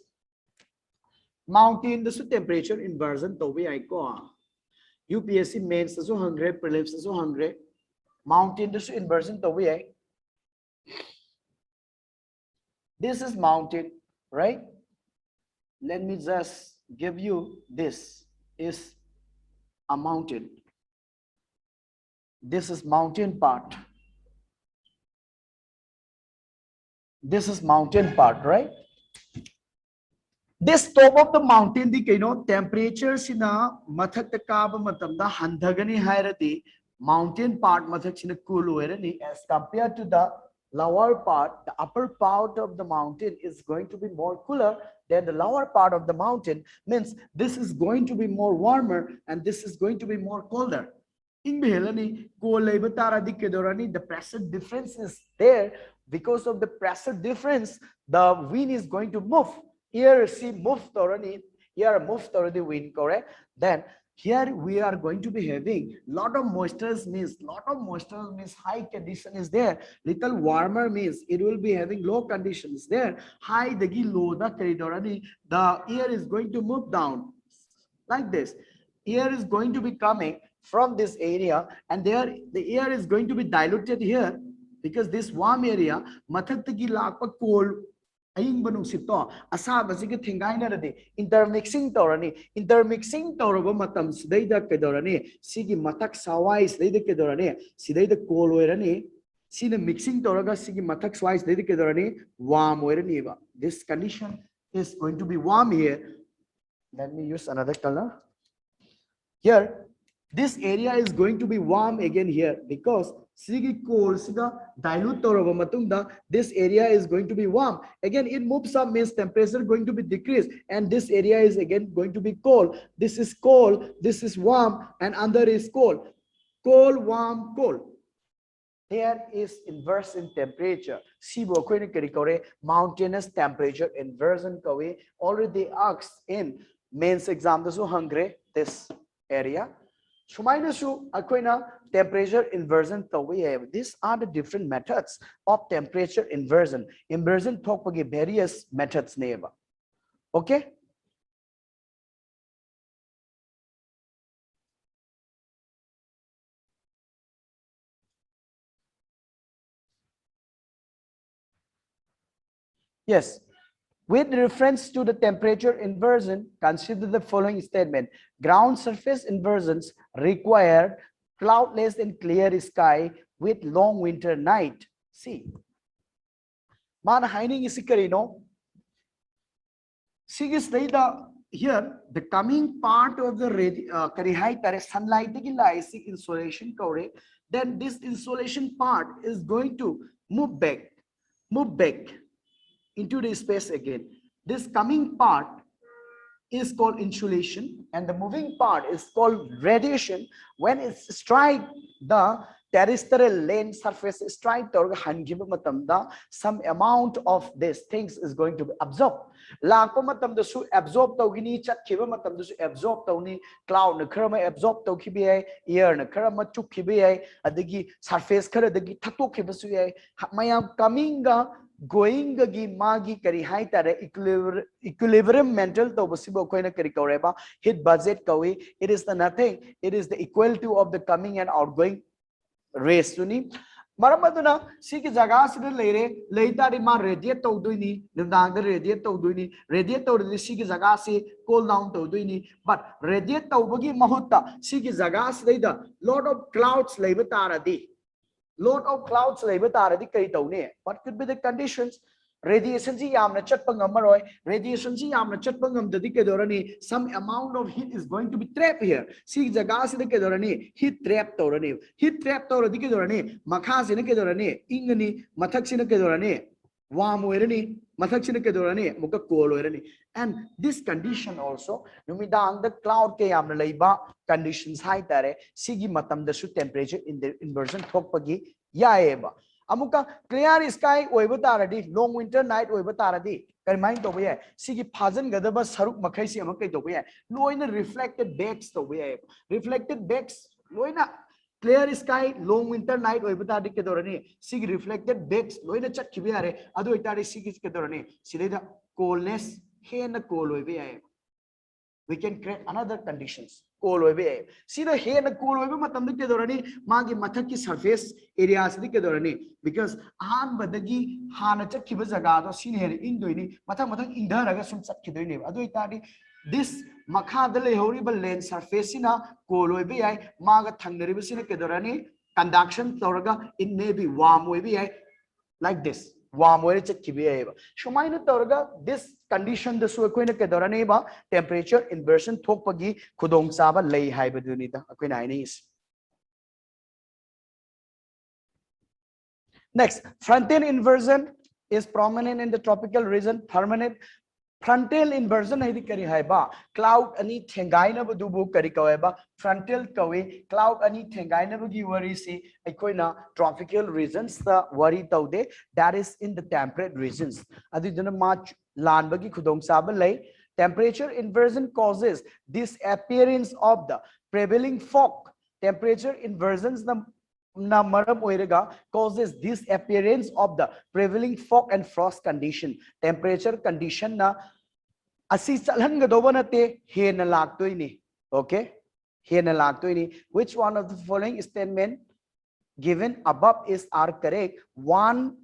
mountain the temperature inversion to be I go UPSC mains so hungry prelims so hungry mountain the inversion to be this is mountain right let me just give you this is a mountain. This is mountain part. This is mountain part, right? This top of the mountain, the temperature sina mathak takaba matamda handagani hairati mountain part mathak sina cool oirani as compared to the lower part. The upper part of the mountain is going to be more cooler than the lower part of the mountain. Means this is going to be more warmer and this is going to be more colder. The pressure difference is there. Because of the pressure difference, the wind is going to move. Here see moved already, here moved already wind, correct? Then here we are going to be having lot of moisture means high condition is there. Little warmer means it will be having low conditions there. High the low the air is going to move down like this. Air is going to be coming from this area and there the air is going to be diluted here because this warm area mathak lakpa cold aying banung sito asaba sige thingaina rade intermixing toraba matam sidaida kedorani sigi matak sawai sidaida kedorani sidaida cold oirani sina mixing toraga sigi matak sawai sidaida kedorani warm oirani ba. This condition is going to be warm here. Let me use another color. Here, this area is going to be warm again here because sigi cold siga dilute toraba matungda this area is going to be warm. Again, it moves up means temperature going to be decreased and this area is again going to be cold. This is cold, this is warm, and under is cold. Cold, warm, cold. There is inversion temperature. Sibo mountainous temperature inversion kawe already asked in mains exam so hungry this area. Shumainasu akoina temperature inversion kawe. These are the different methods of temperature inversion. Inversion talk about various methods neighbor. Okay? Yes. With reference to the temperature inversion, consider the following statement. Ground surface inversions require cloudless and clear sky with long winter night. See. Man hiding is no. See here the coming part of the sunlight insolation then this insolation part is going to move back into the space again. This coming part is called insulation and the moving part is called radiation. When it strike the terrestrial land surface, strike some amount of these things is going to be absorbed. Absorb absorb cloud na karama absorb air na karama adagi surface mayam coming going gi magi kari hai tare equilibrium mental to possible koina kari koreba hit budget kawi. It is the nothing, it is the equality of the coming and outgoing rays suni maramaduna siki jaga sida leire leitari ma radiate to doini nimdang da radiate to the siki jaga se cool down to doini but radiate to bagi mahutta siki jaga sida lot of clouds labor taradi. Load of clouds labor taradi kari tawne. What could be the conditions? Radiation ji yamna chatpa ngamaroy. Radiation ji yamna chatpa ngamdadi kedorani. Some amount of heat is going to be trapped here. See jaga sida kedorani heat trap tawrani. Heat trap tawradi kedorani. Makha sina kedorani ingani mathak sina kedorani warm oirani mathak sina kedorani muka cool oirani. And this condition also numidang the cloud ke yamna laiba conditions high tare sigi matam da su temperature in the inversion thokpagi yaeba. Amuka clear sky oiba taradi long winter night oiba taradi karimain to be sigi phajan gadaba saruk makhai si amakai to be loina reflected backs to be reflected backs loina clear sky long winter night oiba taradi kedorani sigi reflected backs loina chat kibiyare adu itari sigi kedorani sideda coldness hena cold oiba we can create another conditions. Cool way. See the hair and cool way, matamik dorani, magi mataki surface areas because han badagi hanacha kibazagado senior indoini, matamatak indaragasum sakidini. Aduitadi this makadale horrible land surface in a cool way, maga tangaribusina kedorani, conduction toraga, it may be warm way like this. Warm way check kibiya shumaina torga this condition the so koina ke dorane ba temperature inversion thokpagi khudong chaba lei haibaduni da akoina is. Next, frontal inversion is prominent in the tropical region. Permanent frontal inversion hai kari hai ba cloud ani thengai na dubu kari kawe ba frontal kawe cloud ani thengai na gi worry si aikoina tropical regions the worry taude that is in the temperate regions adi jana march lan ba gi khudong saba lai temperature inversion causes disappearance of the prevailing fog. Temperature inversions the causes disappearance of the prevailing fog and frost condition. Temperature condition na asi chalhangadoba nate hena lagtoini. Okay, hena lagtoini. Which one of the following statement given above are correct? One,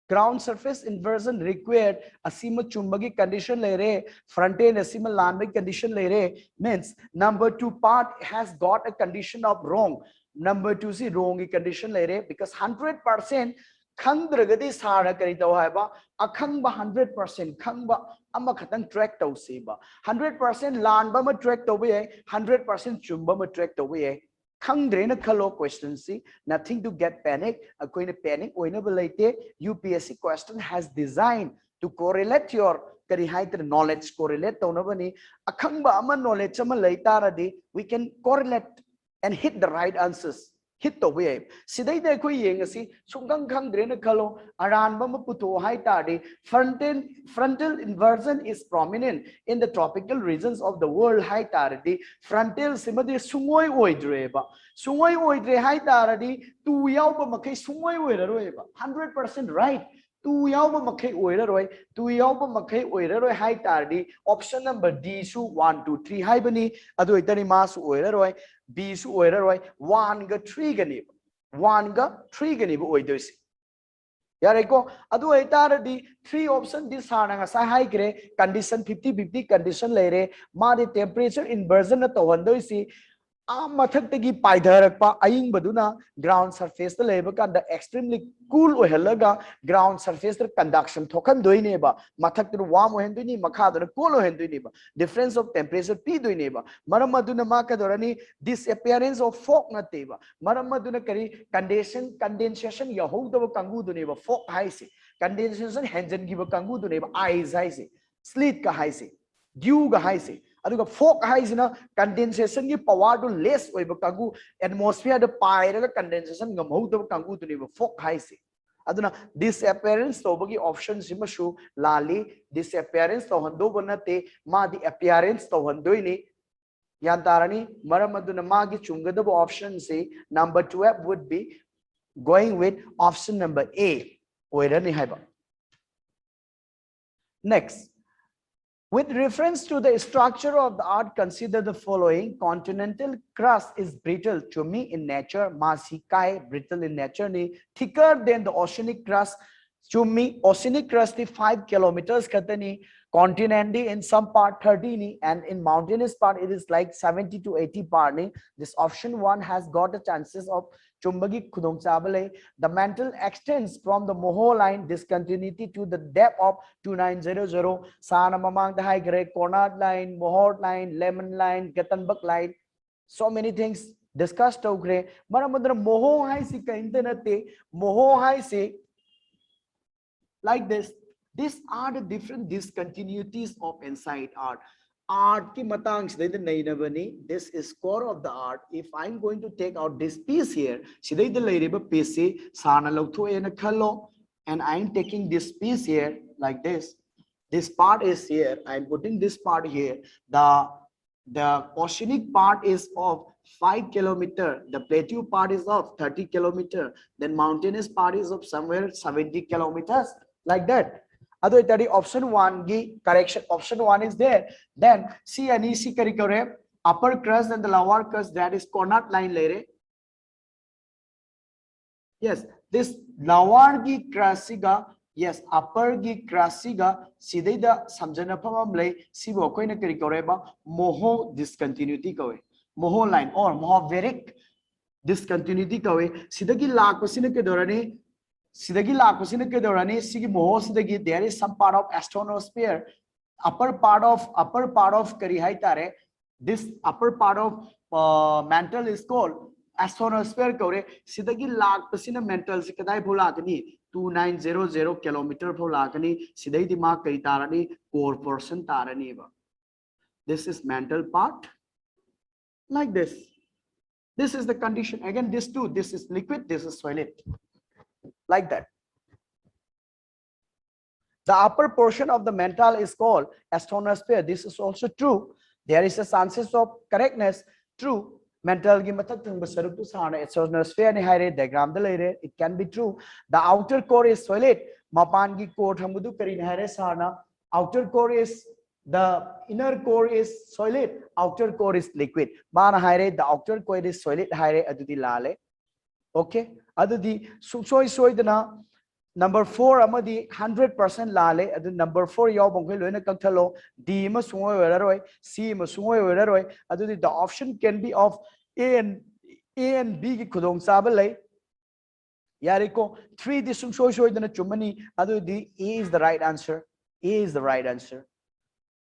ground surface inversion required asima chumbagi condition lere frontal asima landbagi condition lere means number 2 part has got a condition of wrong. Number 2 see wrong condition lere because 100% khangdragadi sara kari taw haiba akhangba 100% khangba ama khatang track taw siba 100% landba ma track taw be 100% chumba ma track taw be khangdre na khalo question see nothing to get panic akoina panic oina balaite UPSC question has designed to correlate your kari haiter knowledge correlate taw na bani akhangba ama knowledge ama laitaradi we can correlate and hit the right answers. Hit the wave. Sidai de koi yeng asi sungkang khang dre na khalo aran ba maputo hai tadi frontal inversion is prominent in the tropical regions of the world hai tadi frontal simadi sungoi oidre ba sungoi oidre hai tadi tu yaw ba makai sungoi oidre ba 100% right. Tu yaw ba makai oidre tu yaw ba makai oidre hai tadi option number D su 1 2 3 hai bani adu itani mas oidre B su oiraroi 1 ga 3 ga ni 1 ga 3 ga ni bu oidoisi yare ko adu aitaradi 3 option this hana nga sai hai gre condition 50-50 condition lere ma de temperature inversion na tawhandoisi mathakgi paidharakpa aying baduna ground surface the leba kan the extremely cool ohelaga ground surface the conduction thokan doine ba mathak tu warm ohenduni makha da cool ohenduni ba difference of temperature p doine ba maram aduna ma ka dorani disappearance of fog na te ba maram aduna kari condensation yahuda ba kangu dune ba fog haise condensation hengen gi ba kangu dune ba ice haise sleet ka haise dew ga haise aduga fog haisina condensation gi power to less oiba kangu atmosphere the paira condensation gamau the kangu to neba fog haise aduna disappearance to bagi option simashu lali disappearance to hando banate ma the appearance to handoi yantarani maram aduna ma gi chungadaba option say number 12 would be going with option number A oirani haiba. Next, with reference to the structure of the earth, consider the following. Continental crust is brittle to me in nature. Masikai brittle in nature ni thicker than the oceanic crust. To me, oceanic crust is 5 kilometers katani. Continental in some part 30 ni, and in mountainous part it is like 70 to 80 part ni. This option 1 has got the chances of chumbagi khudong chabale. The mantle extends from the Moho line discontinuity to the depth of 2900. Sana mamang the high grade Conard line, Moho line, Lemon line, Gatanbak line. So many things discussed over. Maramadra Moho high si ka internet Moho high si like this. These are the different discontinuities of inside art. Art ki matang this is core of the art. If I'm going to take out this piece here, piece and I'm taking this piece here like this. This part is here. I'm putting this part here. The oceanic part is of 5 kilometer. The plateau part is of 30 kilometer. Then mountainous part is of somewhere 70 kilometers like that. Ado itadi option 1 gi correction. Option 1 is there. Then C and E C kari kore upper crust and the lower crust, that is coordinate line lere. Yes, this lower gi crasiga, yes, upper gi crasiga sidida samjana phamam lay sibo koi na kari kore ba moho discontinuity kawe. Moho line or mohoveric discontinuity kawe. Sidagi lak pasina ke dorani sidagi lak pasina ke dorani sigi moho sidagi there is some part of astronosphere, upper part of kari hai tare. This upper part of mantle is called astronosphere kore. Sidagi lak pasina mantle se kadai bholakani 2900 kilometer bholakani sidai dimag kari tarani core portion tarani ba. This is mantle part like this. This is the condition. Again, this too, this is liquid, this is solid, like that. The upper portion of the mantle is called astronosphere. This is also true. There is a chances of correctness. True. Mantle gi mathak thang basaruk tu sana astronosphere ni haire diagram da leire. It can be true. The outer core is solid. Mapan gi core thambudu kari ni haire sana. Outer core is the inner core is solid, outer core is liquid. Mana haire the outer core is solid haire adudi lale. Okay, adudi soy dana number 4 amadi 100% lale adu number 4 yaw bongkoi loina kakthalo D ma sungoi weraroi C ma sungoi weraroi adudi the option can be of A and B ki khudong chaba lai. Yariko 3 di soy dana chumani adudi A is the right answer. A is the right answer.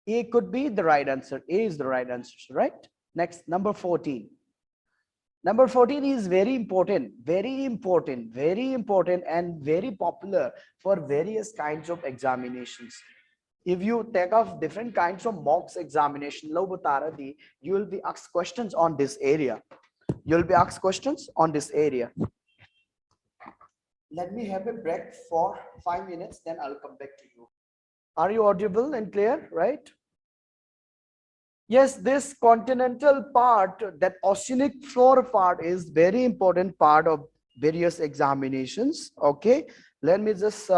A could be the right answer. A is the right answer, right? Next, number 14. Number 14 is very important, and very popular for various kinds of examinations. If you take off different kinds of mocks examination, you will be asked questions on this area. You'll be asked questions on this area. Let me have a break for 5 minutes, then I'll come back to you. Are you audible and clear, right? Yes, this continental part, that oceanic floor part is very important part of various examinations. Okay, let me just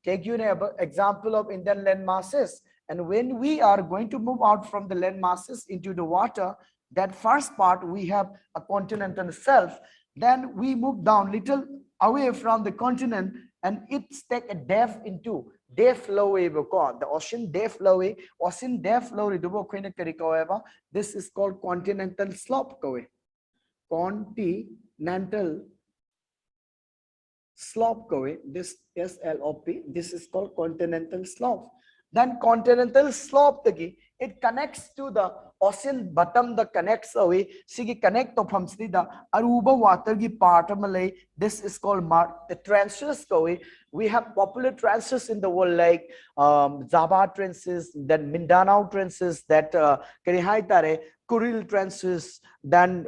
take you an example of Indian land masses. And when we are going to move out from the land masses into the water, that first part we have a continental shelf. Then we move down little away from the continent, and it's take a depth into depth low the ocean depth low this is called continental slope continental slope this SLOP, this is called continental slope. Then continental slope it connects to the ocean bottom, the connects away sigi connect to from the aruba water gi part of Malay. This is called the trenches. We have popular trenches in the world like Java trenches, then Mindanao trenches, that Karihai Kuril trenches. Then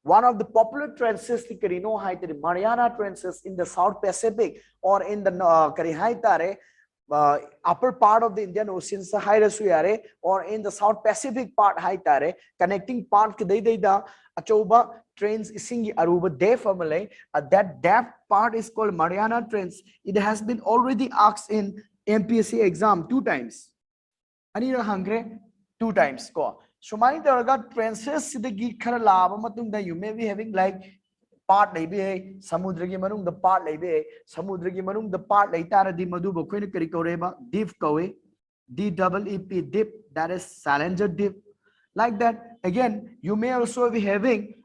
one of the popular trenches, the Mariana trenches in the South Pacific or in the Karihai upper part of the Indian Ocean or in the South Pacific part connecting part Achoba trains isingi Aruba depth that depth part is called Mariana Trench. It has been already asked in MPSC exam 2 times. Anira hungry 2 times. Shumani Daraga trenches you may be having like part lebe samudragi manung the part lebe samudragi manung the part later di madu bokoina kari koreba dip kawe DEEP dip, that is Salinger dip. Like that again you may also having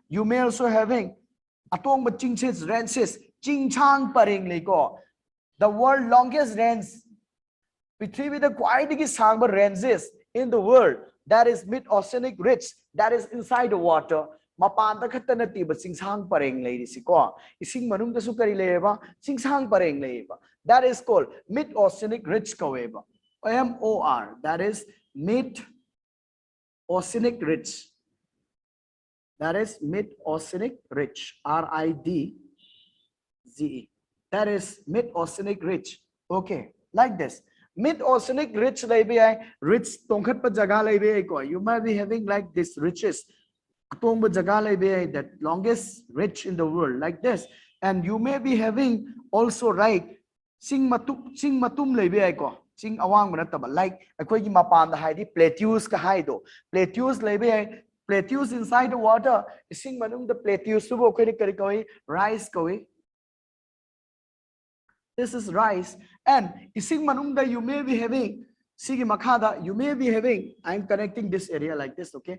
atong chingches ranges chingchang paring leko, the world longest range Prithvi the quietly sangba ranges in the world, that is mid-oceanic ridge, that is inside the water. Mapanta khatana tiba singsang pareng lady siko ising manung da sukari leba singsang pareng leba, that is called mid-oceanic ridge kaweba MOR, that is mid-oceanic ridge, that is mid-oceanic ridge RIDGE, that is mid-oceanic ridge. Okay, like this mid-oceanic ridge ridge tongkhat pa jaga you might be having like this ridges that longest ridge in the world like this, and you may be having also right sing matum lebe ai ko sing awang bana taba like akoi gi mapan da hai di plateaus ka hai do plateaus lebe ai plateaus inside the water sing manung the plateaus su bo koi ni kari koi rice koi this is rice and sing manung da you may be having sigi makhada you may be having I am connecting this area like this okay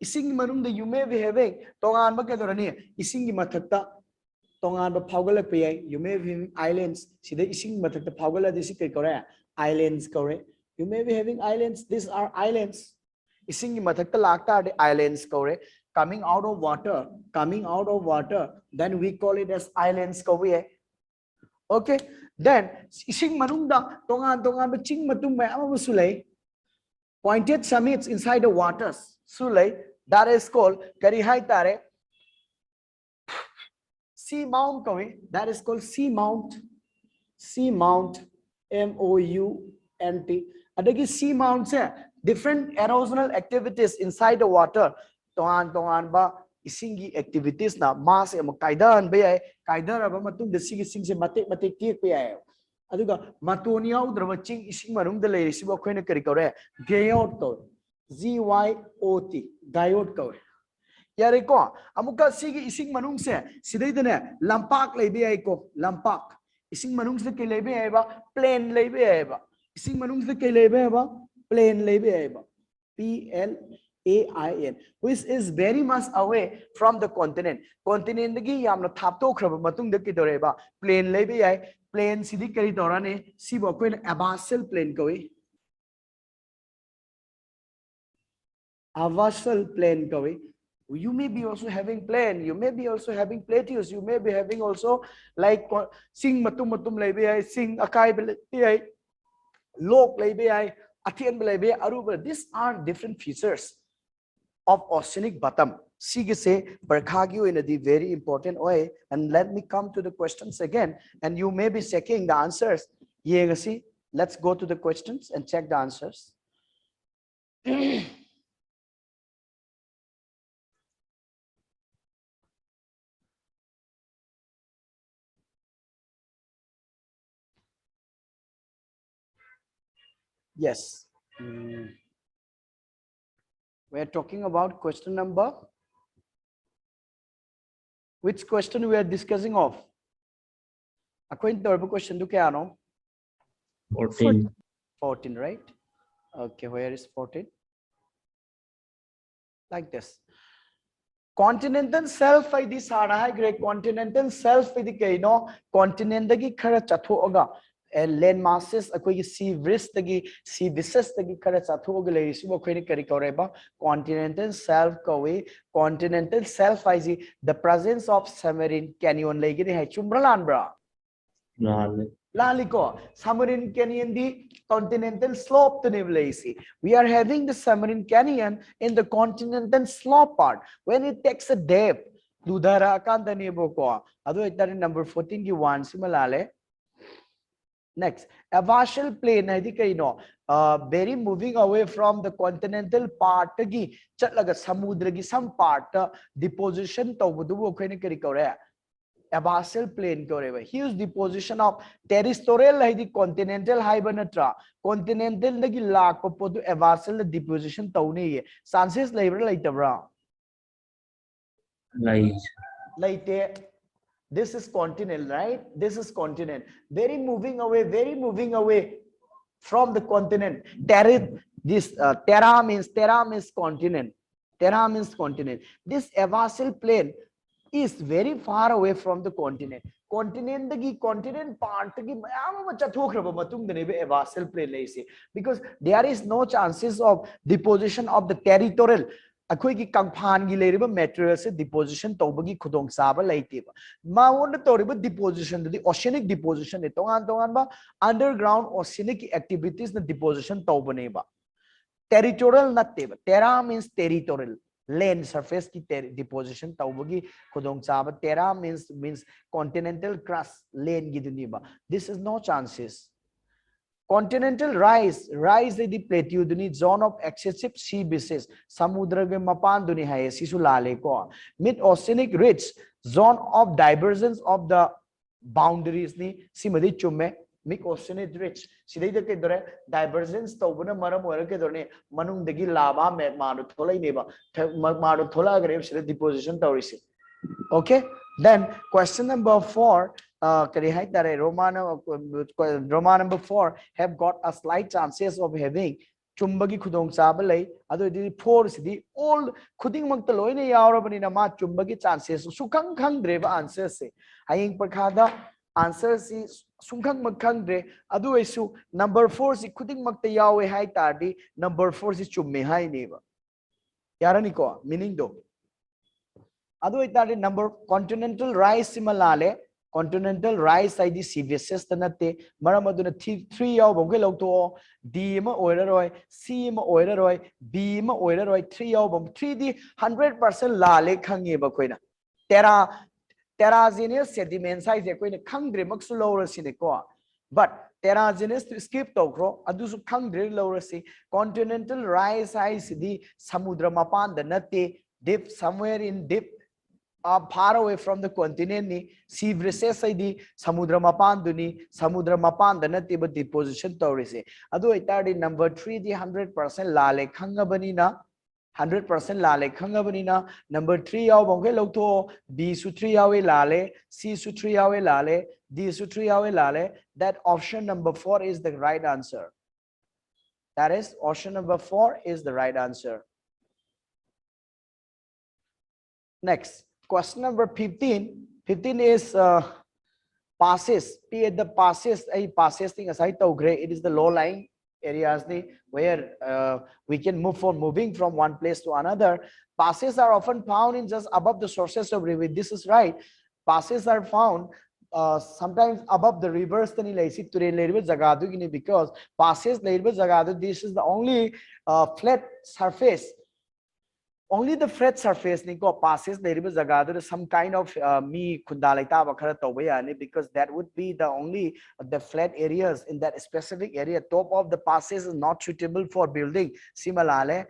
ising manung da you may be having tongan ba ke dorani ising gi mathakta tongan ba phawgal pe ai you may be having islands sida ising mathakta phawgal disi kai kore islands kore you may be having islands these are islands ising gi mathakta lakta de islands kore coming out of water then we call it as islands kore okay then ising manung da tongan ba ching matum ma ama sulai pointed summits inside the waters sulai that is called kari hai tare sea mount koi that is called sea mount MOUNT adagi sea mount se different erosional activities inside the water tongan ba isingi activities na mass em kaidan be ai kaidar ba matung de sigi sing se mate tik pe ai aduga matonia udra ching ising marung de le sibo khoina kari kore gayot ko GYOT gayot ko yare ko amuka sigi ising manung se sidai dene lampak lebe ai ko lampak ising manung se ke lebe ai ba plain lebe ai ba ising manung se ke lebe ai ba plain lebe ai ba PLAIN which is very much away from the continent gi yamna thapto khraba matung de ki dore ba plain lebe ai plain sidi kari dorane sibo koina abyssal plain koi abyssal plain koi you may be also having plain you may be also having plateaus you may be having also like sing matum lebe ai sing akai be ai lok lebe ai athian be lebe aruba these are different features of oceanic bottom sige se barkhagi in the very important way and let me come to the questions again and you may be checking the answers yegasi let's go to the questions and check the answers yes we are talking about question number which question we are discussing of according to the question to kya no 14 right okay where is 14 like this continental shelf by the sara hai great continental shelf by the kaino continent gi khara chathoga land masses akoi sea breast tagi sea visas tagi khara chathoga le isi bo khoini kari koreba continental shelf kawe continental shelf is the presence of submarine canyon legi ni hai chumra lanbra laliko submarine canyon di continental slope to nivelaisi we are having the submarine canyon in the continental slope part when it takes a depth ludara kanda nebo ko adu itare number 14 ki one simalale next abyssal plain hai di kaino very moving away from the continental part gi chatlaga samudra gi some part deposition tawbudu bo khoine kari kore abyssal plain koreba huge deposition of terrestrial hai di continental haiba natra continental dagi lakpa podu abyssal deposition tawne ye chances laibra laitabra laite this is continent right this is continent very moving away from the continent terra means continent this abyssal plain is very far away from the continent continent part gi mayam ma chathokhraba matung de be abyssal plain leise because there is no chances of deposition of the territorial akhoi gi kangphan gi leriba material se deposition tobagi khudong saba laite ba maon toriba deposition the oceanic deposition tongan ba underground oceanic activities na deposition tobane ba territorial natte ba terra means territorial land surface ki deposition tawbagi khudong chaba terra means continental crust land gi duni ba this is no chances continental rise the plateau duni zone of excessive sea basis samudra ge mapan duni hai sisu lale ko mid oceanic ridge zone of divergence of the boundaries ni simadi chumme mid oceanic ridge sidai da ke dore divergence tobuna maram oira ke dore manung dagi lava magma do tholai neba magma do thola gare sida deposition tawrisi. Okay, then question number 4 kari hai tare Roma number 4 have got a slight chances of having chumbagi khudong chaba lei adu di 4 sidi all khuding mak ta loina yaurabani na ma chumbagi chances sukhang khang dreba answer se haying pakhada answer si sukhang mak khang dre adu isu number 4 si khuding mak ta yawe hai tardi number 4 si chumme hai neba yarani ko meaning do adu itari number continental rise simalale continental rise id cvss tanate maram aduna 3 yaw bongke lawto d ma oiraroi c ma oiraroi b ma oiraroi 3 yaw bom 3 di 100% lale khange ba koina terragenous sediment size koina khangdre maksu lawrasine ko but terragenous to skip tokro adusu khangdre lawrasi continental rise size di samudra mapan da nate deep somewhere in deep far away from the continent ni sea recess id samudra mapan duni samudra mapan da nati ba deposition tawrise adu itadi number 3 di 100% lale khangabani na 100% lale khangabani na number 3 yaw bongke lawtho b su 3 yawe lale c su 3 yawe lale d su 3 yawe lale that option number 4 is the right answer. That is option number 4 is the right answer. Next, question number 15. 15 is passes. P at the passes. A passes thing aside to gray. It is the low lying areas where we can move for moving from one place to another. Passes are often found in just above the sources of river. This is right. Passes are found sometimes above the rivers because passes this is the only flat surface. Only the flat surface niko passes some kind of me because that would be the only the flat areas in that specific area. Top of the passes is not suitable for building simalale,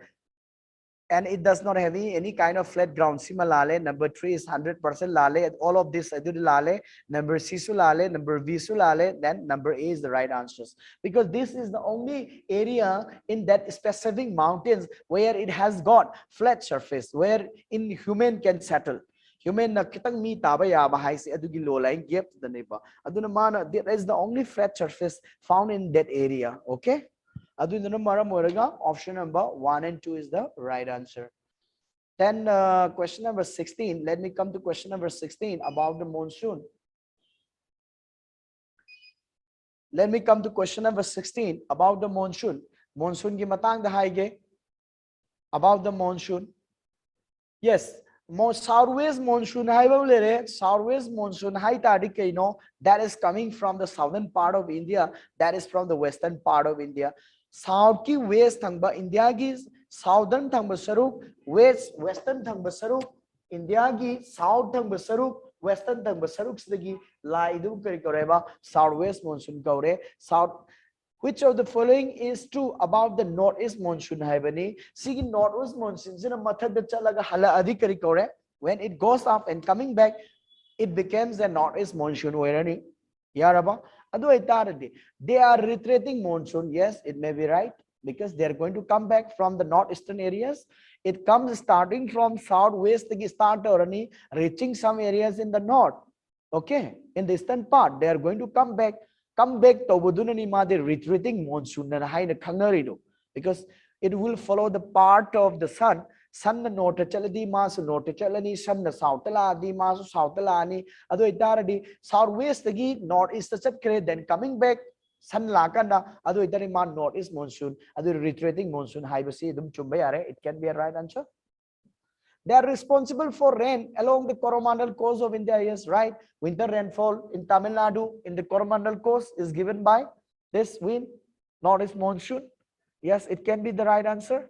and it does not have any kind of flat ground simalale. Number 3 is 100% lale. All of this lale. Number C su lale, number V su lale. Then number A is the right answers, because this is the only area in that specific mountains where it has got flat surface, where in human can settle. Human na kitang mi taba ya ba haisi adugi low lying gap the neighbor. Aduna mana there is the only flat surface found in that area. Okay. Option number 1 and 2 is the right answer. Then question number 16. Let me come to question number 16 about the monsoon. Let me come to question number 16 about the monsoon. Monsoon ki matang da haige about the monsoon. Yes, southwest monsoon southwest monsoon that is coming from the southern part of India, that is from the western part of India. South ki west thangba India ki southern thangba saruk, western thangba saruk India ki south thangba saruk, western thangba saruk sidagi laidu kari koreba southwest monsoon kaure. South, which of the following is true about the northeast monsoon haibani? See, northwest monsoon sina mathad chalaga hala adhikari kore. When it goes up and coming back, it becomes the northeast monsoon. Wherani yaraba adu itaradi they are retreating monsoon. Yes, it may be right, because they are going to come back from the northeastern areas. It comes starting from southwest start orani reaching some areas in the north. Okay, in the eastern part they are going to come back to budunani ma the retreating monsoon na hai na khangarino, because it will follow the part of the sun. Sun na north chaladi masu north chalani, sun na south ladi masu south lani adu itaradi southwest gi northeast chatkre, then coming back sun lakanda adu itari ma northeast monsoon adu retreating monsoon haibasi dum chumba yare. It can be a right answer. They are responsible for rain along the Coromandel coast of India. Yes, right. Winter rainfall in Tamil Nadu in the Coromandel coast is given by this wind, northeast monsoon. Yes, it can be the right answer.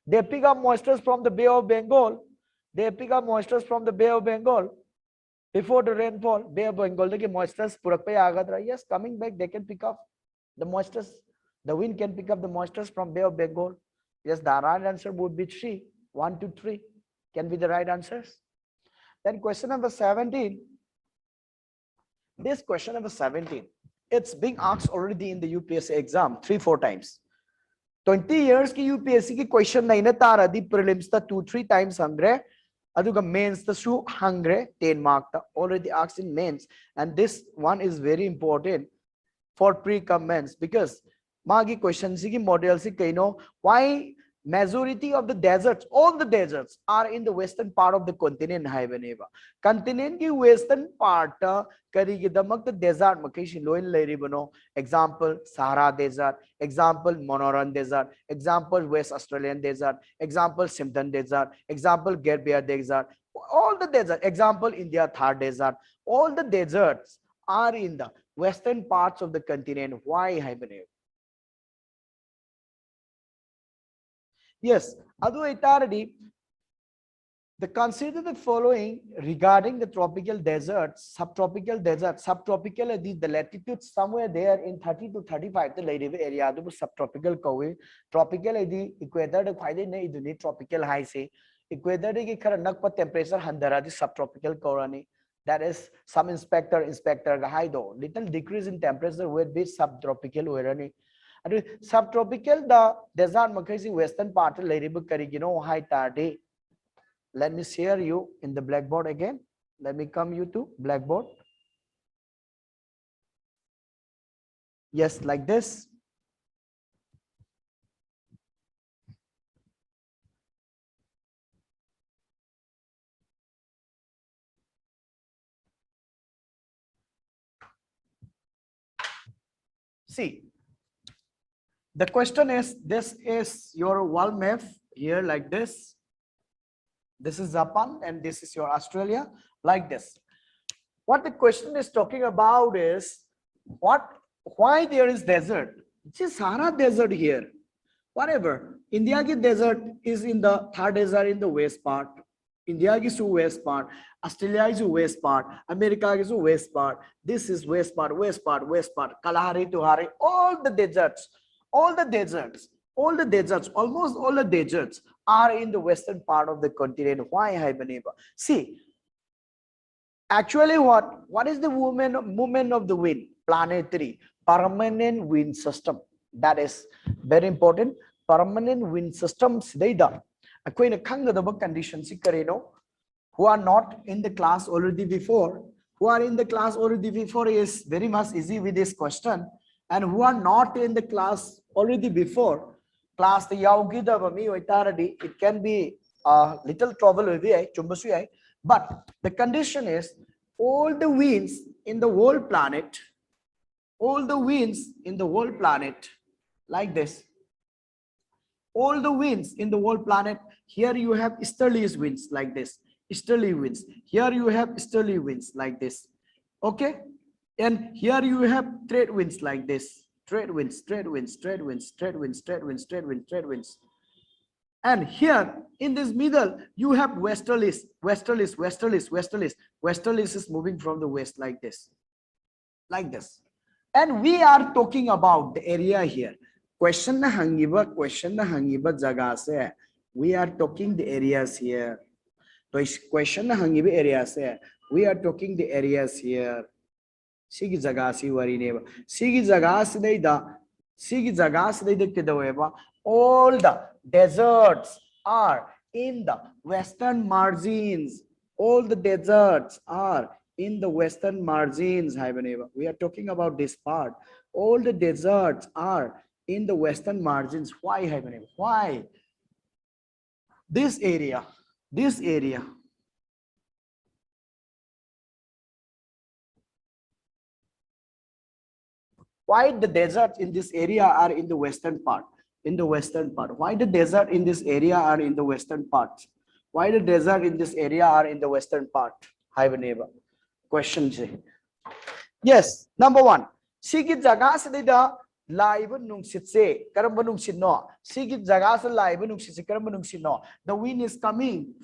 They pick up moisture from the Bay of Bengal. They pick up moisture from the Bay of Bengal before the rainfall. Bay of Bengal the moisture yes, coming back they can pick up the moisture. The wind can pick up the moisture from Bay of Bengal. Yes, the right answer would be 3. 1 to 3 can be the right answers. Then question number 17. This question number 17. It's being asked already in the UPSC exam 3-4 times. 20 years ki UPSC ki question naina tara di prelims ta 2-3 times hangre. Aduga mains ta su hangre 10 mark ta already asked in mains, and this one is very important for pre-comments because magi question si ki model si kaino why majority of the deserts, all the deserts are in the western part of the continent. Haibaneva continent ki western part kari ki damak the desert makishi loin lairibano. Example Sahara desert, example Monoran desert, example West Australian desert, example Simpson desert, example Gerbia desert, all the desert, example India Thar desert. All the deserts are in the western parts of the continent. Why Hibernate? Yes, the consider the following regarding the tropical deserts, subtropical deserts. Subtropical the latitude somewhere there in 30 to 35 the lady area subtropical kawi. Tropical the equator the quite in tropical high say equator the nakpa temperature handara the subtropical korani. That is some inspector high though little decrease in temperature would be subtropical werani. Subtropical the desert makasi western part of Ladybug Karigino high tardy. Let me share you in the blackboard again. Let me come you to blackboard. Yes, like this. See, the question is, this is your world map here like this. This is Japan and this is your Australia like this. What the question is talking about is why there is desert. It's a Sahara desert here. Whatever. India ki desert is in the Thar desert in the west part. India is the west part. Australia is the west part. America is the west part. This is west part, west part, west part. Kalahari, Tuhari, all the deserts, almost all the deserts are in the western part of the continent. Why Hibernate? See, actually what is the movement of the wind? Planetary permanent wind system. That is very important. Permanent wind system sidayda akoina khangdaba conditions karino who are not in the class already before. Who are in the class already before is very much easy with this question, and who are not in the class already before class the yaugida mi oitaradi it can be a little trouble with it, but the condition is all the winds in the whole planet, like this, all the winds in the whole planet. Here you have easterly winds like this, easterly winds. Here you have easterly winds like this. Okay, and here you have trade winds like this, trade winds. And here in this middle you have westerlies. Westerlies is moving from the west like this, and we are talking about the area here. Question na hangiba jaga se we are talking the areas here. So question na hangiba areas se we are talking the areas here. Sigi jaga si wari neba sigi jaga se da kidaweba. All the deserts are in the western margins. All the deserts are in the western margins. We are talking about this part. All the deserts are in the western margins. Why Hibernate? Why this area? Why the deserts in this area are in the western part? Why the desert in this area are in the western part? Why the desert in this area are in the western part? Hibernate. Question J. Yes, number one. Sigi jaga se da laiba nungsit se karamba nungsit no. Sigi jaga se laiba nungsit se karamba nungsit no. The wind is coming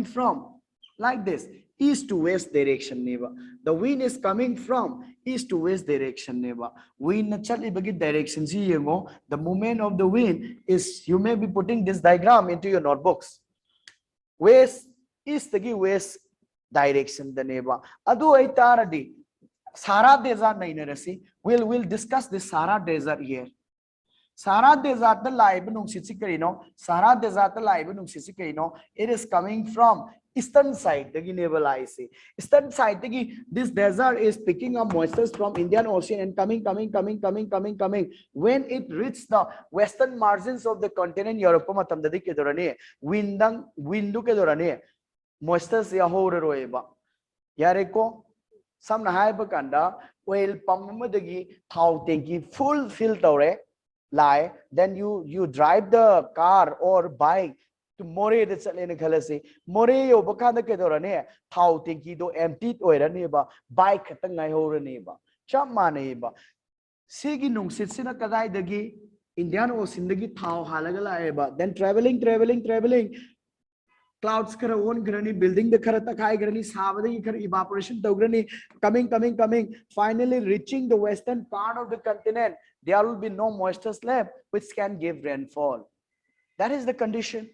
from like this, east to west direction neighbor. The wind is coming from east to west direction neighbor. Wind na chali bagi direction si yengo. The movement of the wind is, you may be putting this diagram into your notebooks. West, east tagi west direction the neighbor. Adu ay taradi Sahara Desert nahi narasi. We'll discuss this Sahara Desert here. Sahara Desert the live nungsit karino. Sahara Desert the live nungsit karino. It is coming from eastern side. The naval ice. Eastern side. This desert is picking up moisture from Indian Ocean and coming. When it reaches the western margins of the continent Europe, matamdadi ke dorane. Windu ke dorane. Moisture ya hore roeba. Yareko. Some haiba kanda. Oil pump madagi. Thau tanki full fill tore. Lie, then you drive the car or bike to More that's in Kalasi. More Obakana Kedorane, Tau Tinki do emptied or a neighbor, bike Tangai or a neighbor. Chamma neighbor. Sigi nung sitsina Kadai dagi, Indian or Sindagi Tau Halagala eba. Then traveling. Clouds kara own granny, building the Karatakai granny, Savadi evaporation to granny, coming. Finally reaching the western part of the continent. There will be no moisture left, which can give rainfall. That is the condition.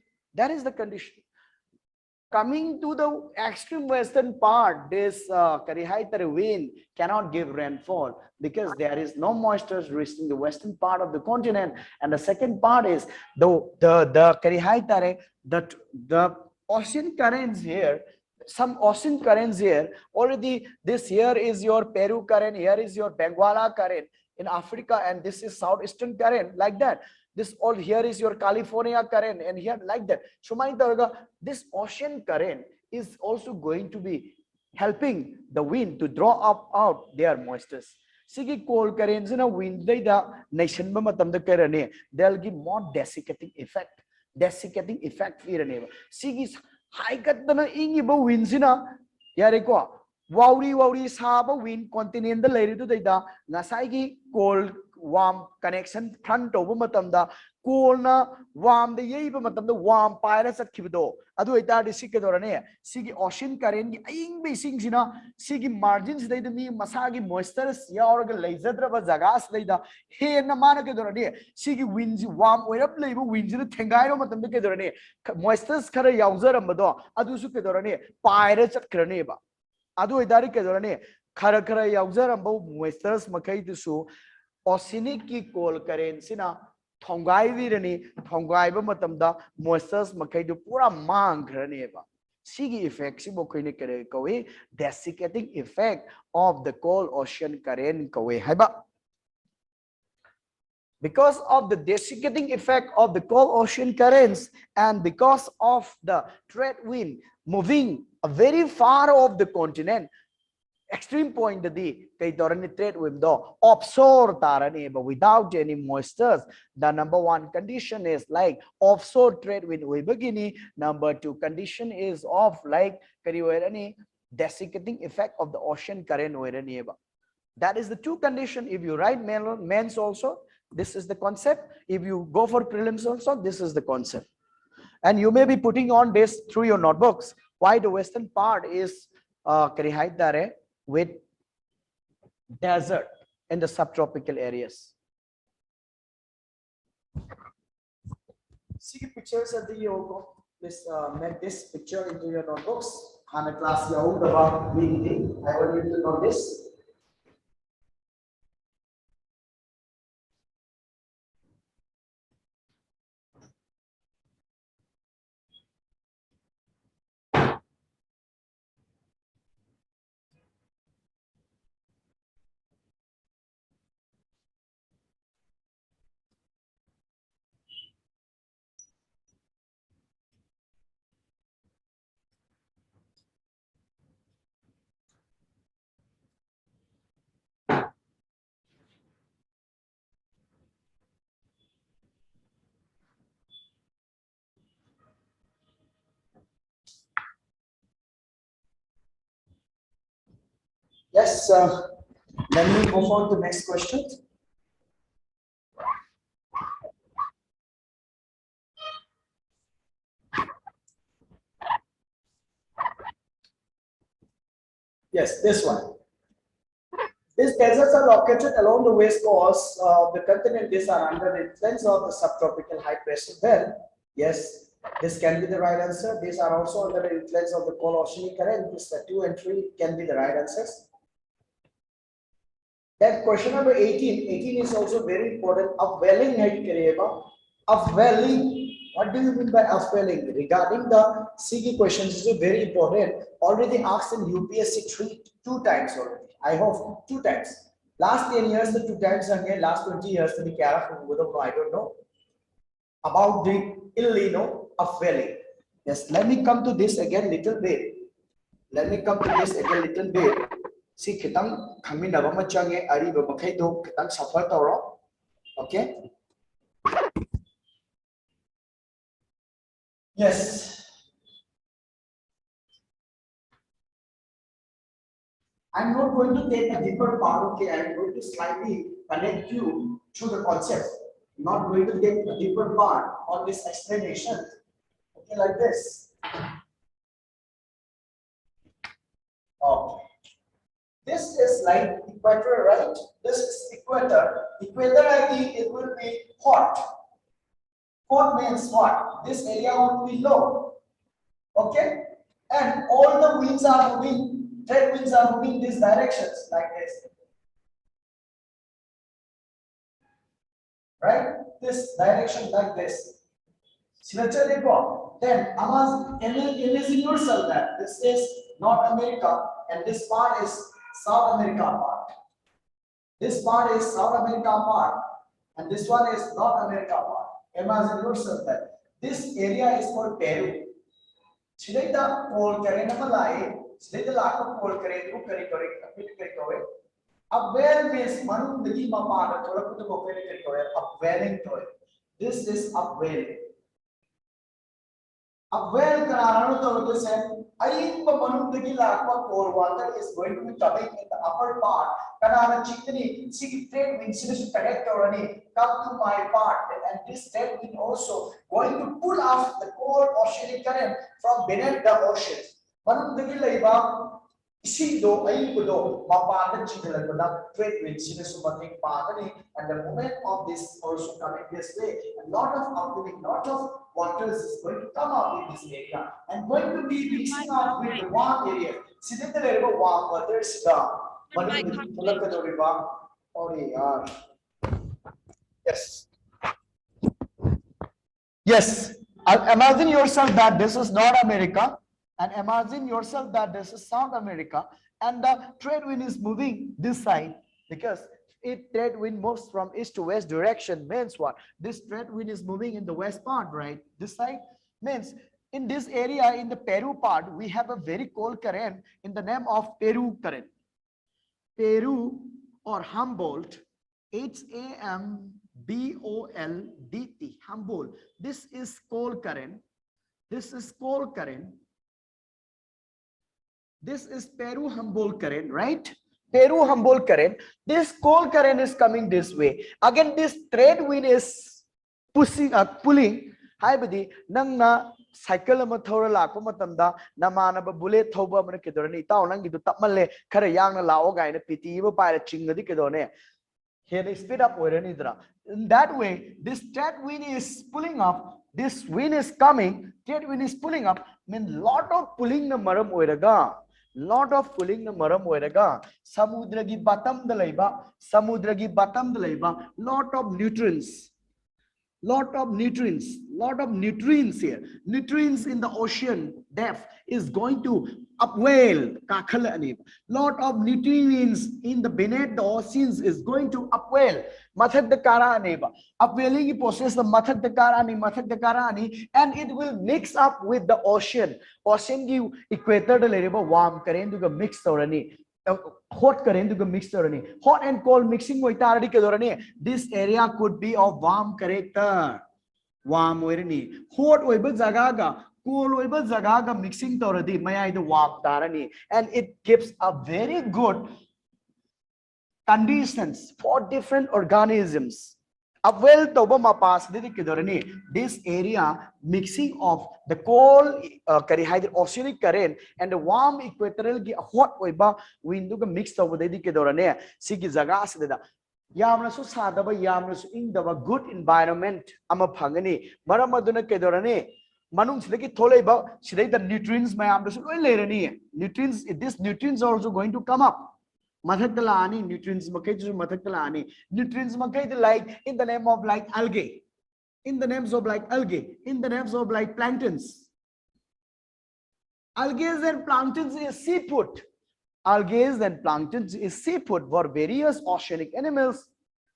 Coming to the extreme western part, this Karihaitari wind cannot give rainfall because there is no moisture reaching the western part of the continent. And the second part is the Karihaitare, the ocean currents here. Some ocean currents here. Already this here is your Peru current, here is your Benguela current in Africa, and this is southeastern current, like that. This all here is your California current, and here like that. This ocean current is also going to be helping the wind to draw up out their moistures. Sigi cold currents in a wind the nation they'll give more desiccating effect. Sigi high cut the ingibo winds in a yareko. Wauri saba wind continent the lady to the Nasagi cold warm connection front over matamda cool na warm the yeba matam the warm pirates at Kibido. Adu ita disikadorane. Sigi ocean current ing basing sina sigi margins they the me masagi moistures yaorga laserdraba zagas laida he na manakadorane sigi winds warm way up labor winds in the tangairo matam the kedorane moistures kara yauser amado adu sukadorane pirates at Kraneba. Adu idari kedorane kara yauser ambo moistures makai to so oceanic ki coal current sina thongai virani thongai ba matamda moistures makai du pura mang grane ba sigi effect si bo koine kare kowe desiccating effect of the cold ocean current kowe haiba. Because of the desiccating effect of the cold ocean currents and because of the trade wind moving very far off the continent, extreme point the trade wind offshore tarane, but without any moistures. The number one condition is like offshore trade wind begini. Number two condition is of like desiccating effect of the ocean current. That is the two condition. If you write mains also, this is the concept. If you go for prelims also, this is the concept. And you may be putting on this through your notebooks. Why the western part is with desert in the subtropical areas. See pictures at the yoga. Please make this picture into your notebooks. I'm a class about reading. I want you to know this. Yes, let me move on to the next question. Yes, this one. These deserts are located along the west coast of the continent. These are under the influence of the subtropical high pressure belt. Yes, this can be the right answer. These are also under the influence of the cold oceanic current. These 2 and 3 can be the right answers. Then question number 18. 18 is also very important. Upwelling head karega. Upwelling. What do you mean by upwelling? Regarding the CG questions, this is very important. Already asked in UPSC two times already. I hope 2 times. Last 10 years, the 2 times again. Last 20 years, the Kara I don't know about the Illino upwelling. Yes, let me come to this again little bit. Let me come to this again little bit. See, kitang kami na ba machange ari ba makai do kitang suffer toro. Okay. Yes. I'm not going to take a deeper part. Okay, I'm going to slightly connect you to the concept. Not going to take a deeper part on this explanation. Okay, like this. Okay. This is like equator, right? This is equator. Equator, I think it will be hot. Hot means what? This area will be low. Okay? And all the winds are moving, trade winds are moving these directions like this. Right? This direction like this. Then imagine yourself that this is North America and this part is South America part. This part is South America part and this one is North America part. Imagine yourself that this area is called Peru. Today the pole current today the lack of pole current upwell means manu the mapa upwelling. This is upwelling. Upwell kanano to say I cold water is going to be coming in the upper part. Kanana chikini see trade wind connect already come to my part, and this trade wind also going to pull off the cold oceanic current from beneath the ocean. Manum the Gilaiba Isido Aibudo Mapa the Chikala trade wind cinesumatic partly, and the moment of this also coming this way, a lot of upwelling, lot of waters is going to come up in this area and going to be mixing up with the warm area. See the level warm waters yes. Yes. Imagine yourself that this is North America and imagine yourself that this is South America and the trade wind is moving this side because trade wind moves from east to west direction means what? This trade wind is moving in the west part, right? This side means in this area in the Peru part we have a very cold current in the name of Peru current. Peru or Humboldt, H-A-M-B-O-L-D-T, Humboldt. This is cold current. This is cold current. This is Peru Humboldt current, right? Peru Humboldt current. This cold current is coming this way. Again, this trade wind is pulling. Hi, buddy. Nang na cycle amathora lakpa matamda namana ba bullet thoba mana kedorani taw nang gitu tapmalle khara yang na lao gaina piti ba paira chingadi kedone. Here they speed up oirani dra. In that way, this trade wind is pulling up. This wind is coming. Trade wind is pulling up. Mean lot of pulling na maram oiraga. Lot of pulling the maram oiraga. Samudra gi bottom the laiba. Samudra gi bottom the laiba. Lot of nutrients. Lot of nutrients here. Nutrients in the ocean depth is going to upwell. Lot of nutrients in the beneath the oceans is going to upwell. Mathak the kara aneba. Upwelling process the mathak the karani, and it will mix up with the ocean. Ocean gi equator the leba warm current to mix orani. Hot current to mix hot and cold mixing this area could be of warm character. Warm hot zagaga, cool zagaga mixing toradi may the warm tarani, and it gives a very good conditions for different organisms. Upwell toba mapas this area mixing of the cold oceanic current and the warm equatorial hot wind mixed over the kedorane sigi zaga asida yamna su sadaba yamna su ingdaba good environment ama phangani maramaduna kedorane manung sidaki tholeba sidai the nutrients mayam su loi lerani nutrients, these nutrients are also going to come up. Mathaktalani, nutrients makaitu mathaktalani. Nutrients makaitu like in the name of like algae. In the names of like algae. In the names of like planktons. Algae and planktons is seafood. Algae and planktons is seafood for various oceanic animals.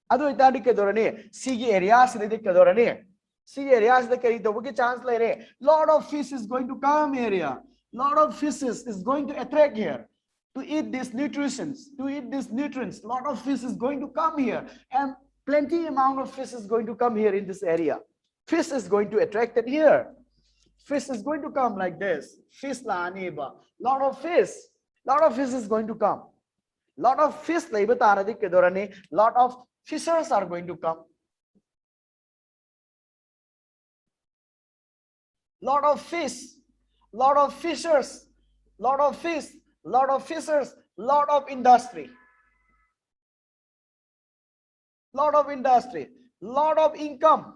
Ado itadi ke dorane sea areas ne de ke dorane. Sea areas the kari to chance le re. Lot of fish is going to come area. Lot of fishes is going to attract here to eat these nutrients, to eat these nutrients. Lot of fish is going to come here, and plenty amount of fish is going to come here in this area. Fish is going to attract it here. Fish is going to come like this. Fish la neighbor. Lot of fish. Lot of fish is going to come. Lot of fish labor taradi ke dorane. Lot of fishers are going to come. Lot of fish. Lot of fishers. Lot of fish. Lot of fishers. Lot of industry. Lot of industry. Lot of income.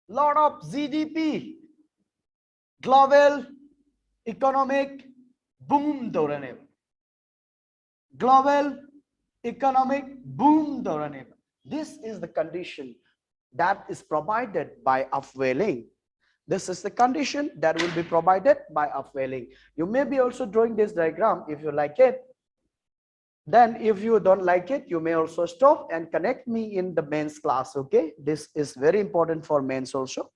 Lot of GDP, global economic boom dorane. Global economic boom dorane. This is the condition that is provided by upwelling. This is the condition that will be provided by upwelling. You may be also drawing this diagram if you like it. Then if you don't like it, you may also stop and connect me in the mains class, okay? This is very important for mains also.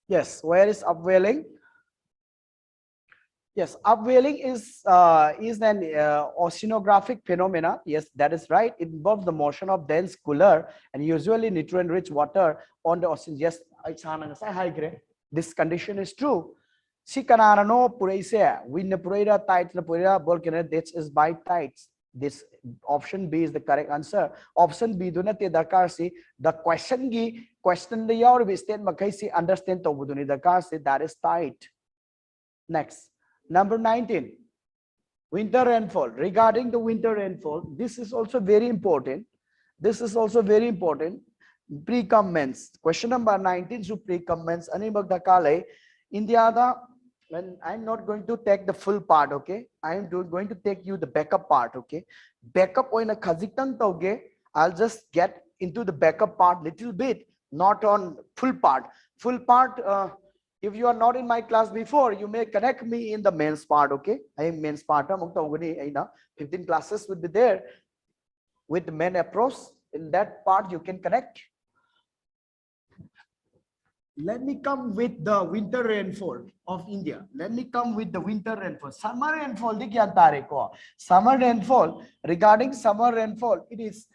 Yes, where is upwelling? Yes, upwelling is an oceanographic phenomena. Yes, that is right. It involves the motion of dense, cooler, and usually nutrient-rich water on the ocean. Yes, this condition is true. Si kanana no puraise, wind puraira, tide puraira, volcano, this is by tides. This option B is the correct answer. Option B do not dakar si the question the yaur we state makai si understand to buduni dakar si that is tide. Next. Number 19, winter rainfall. Regarding the winter rainfall, this is also very important. This is also very important. Pre-comments. Question number 19 to pre-comments. India, when I'm not going to take the full part, okay? I'm going to take you the backup part, okay? Backup on a khaziktan toge. I'll just get into the backup part little bit, not on full part. Full part. If you are not in my class before, you may connect me in the mains part, okay? I am mains part. 15 classes will be there with the main approach. In that part, you can connect. Let me come with the winter rainfall of India. Let me come with the winter rainfall. Summer rainfall. Summer rainfall. Regarding summer rainfall, it is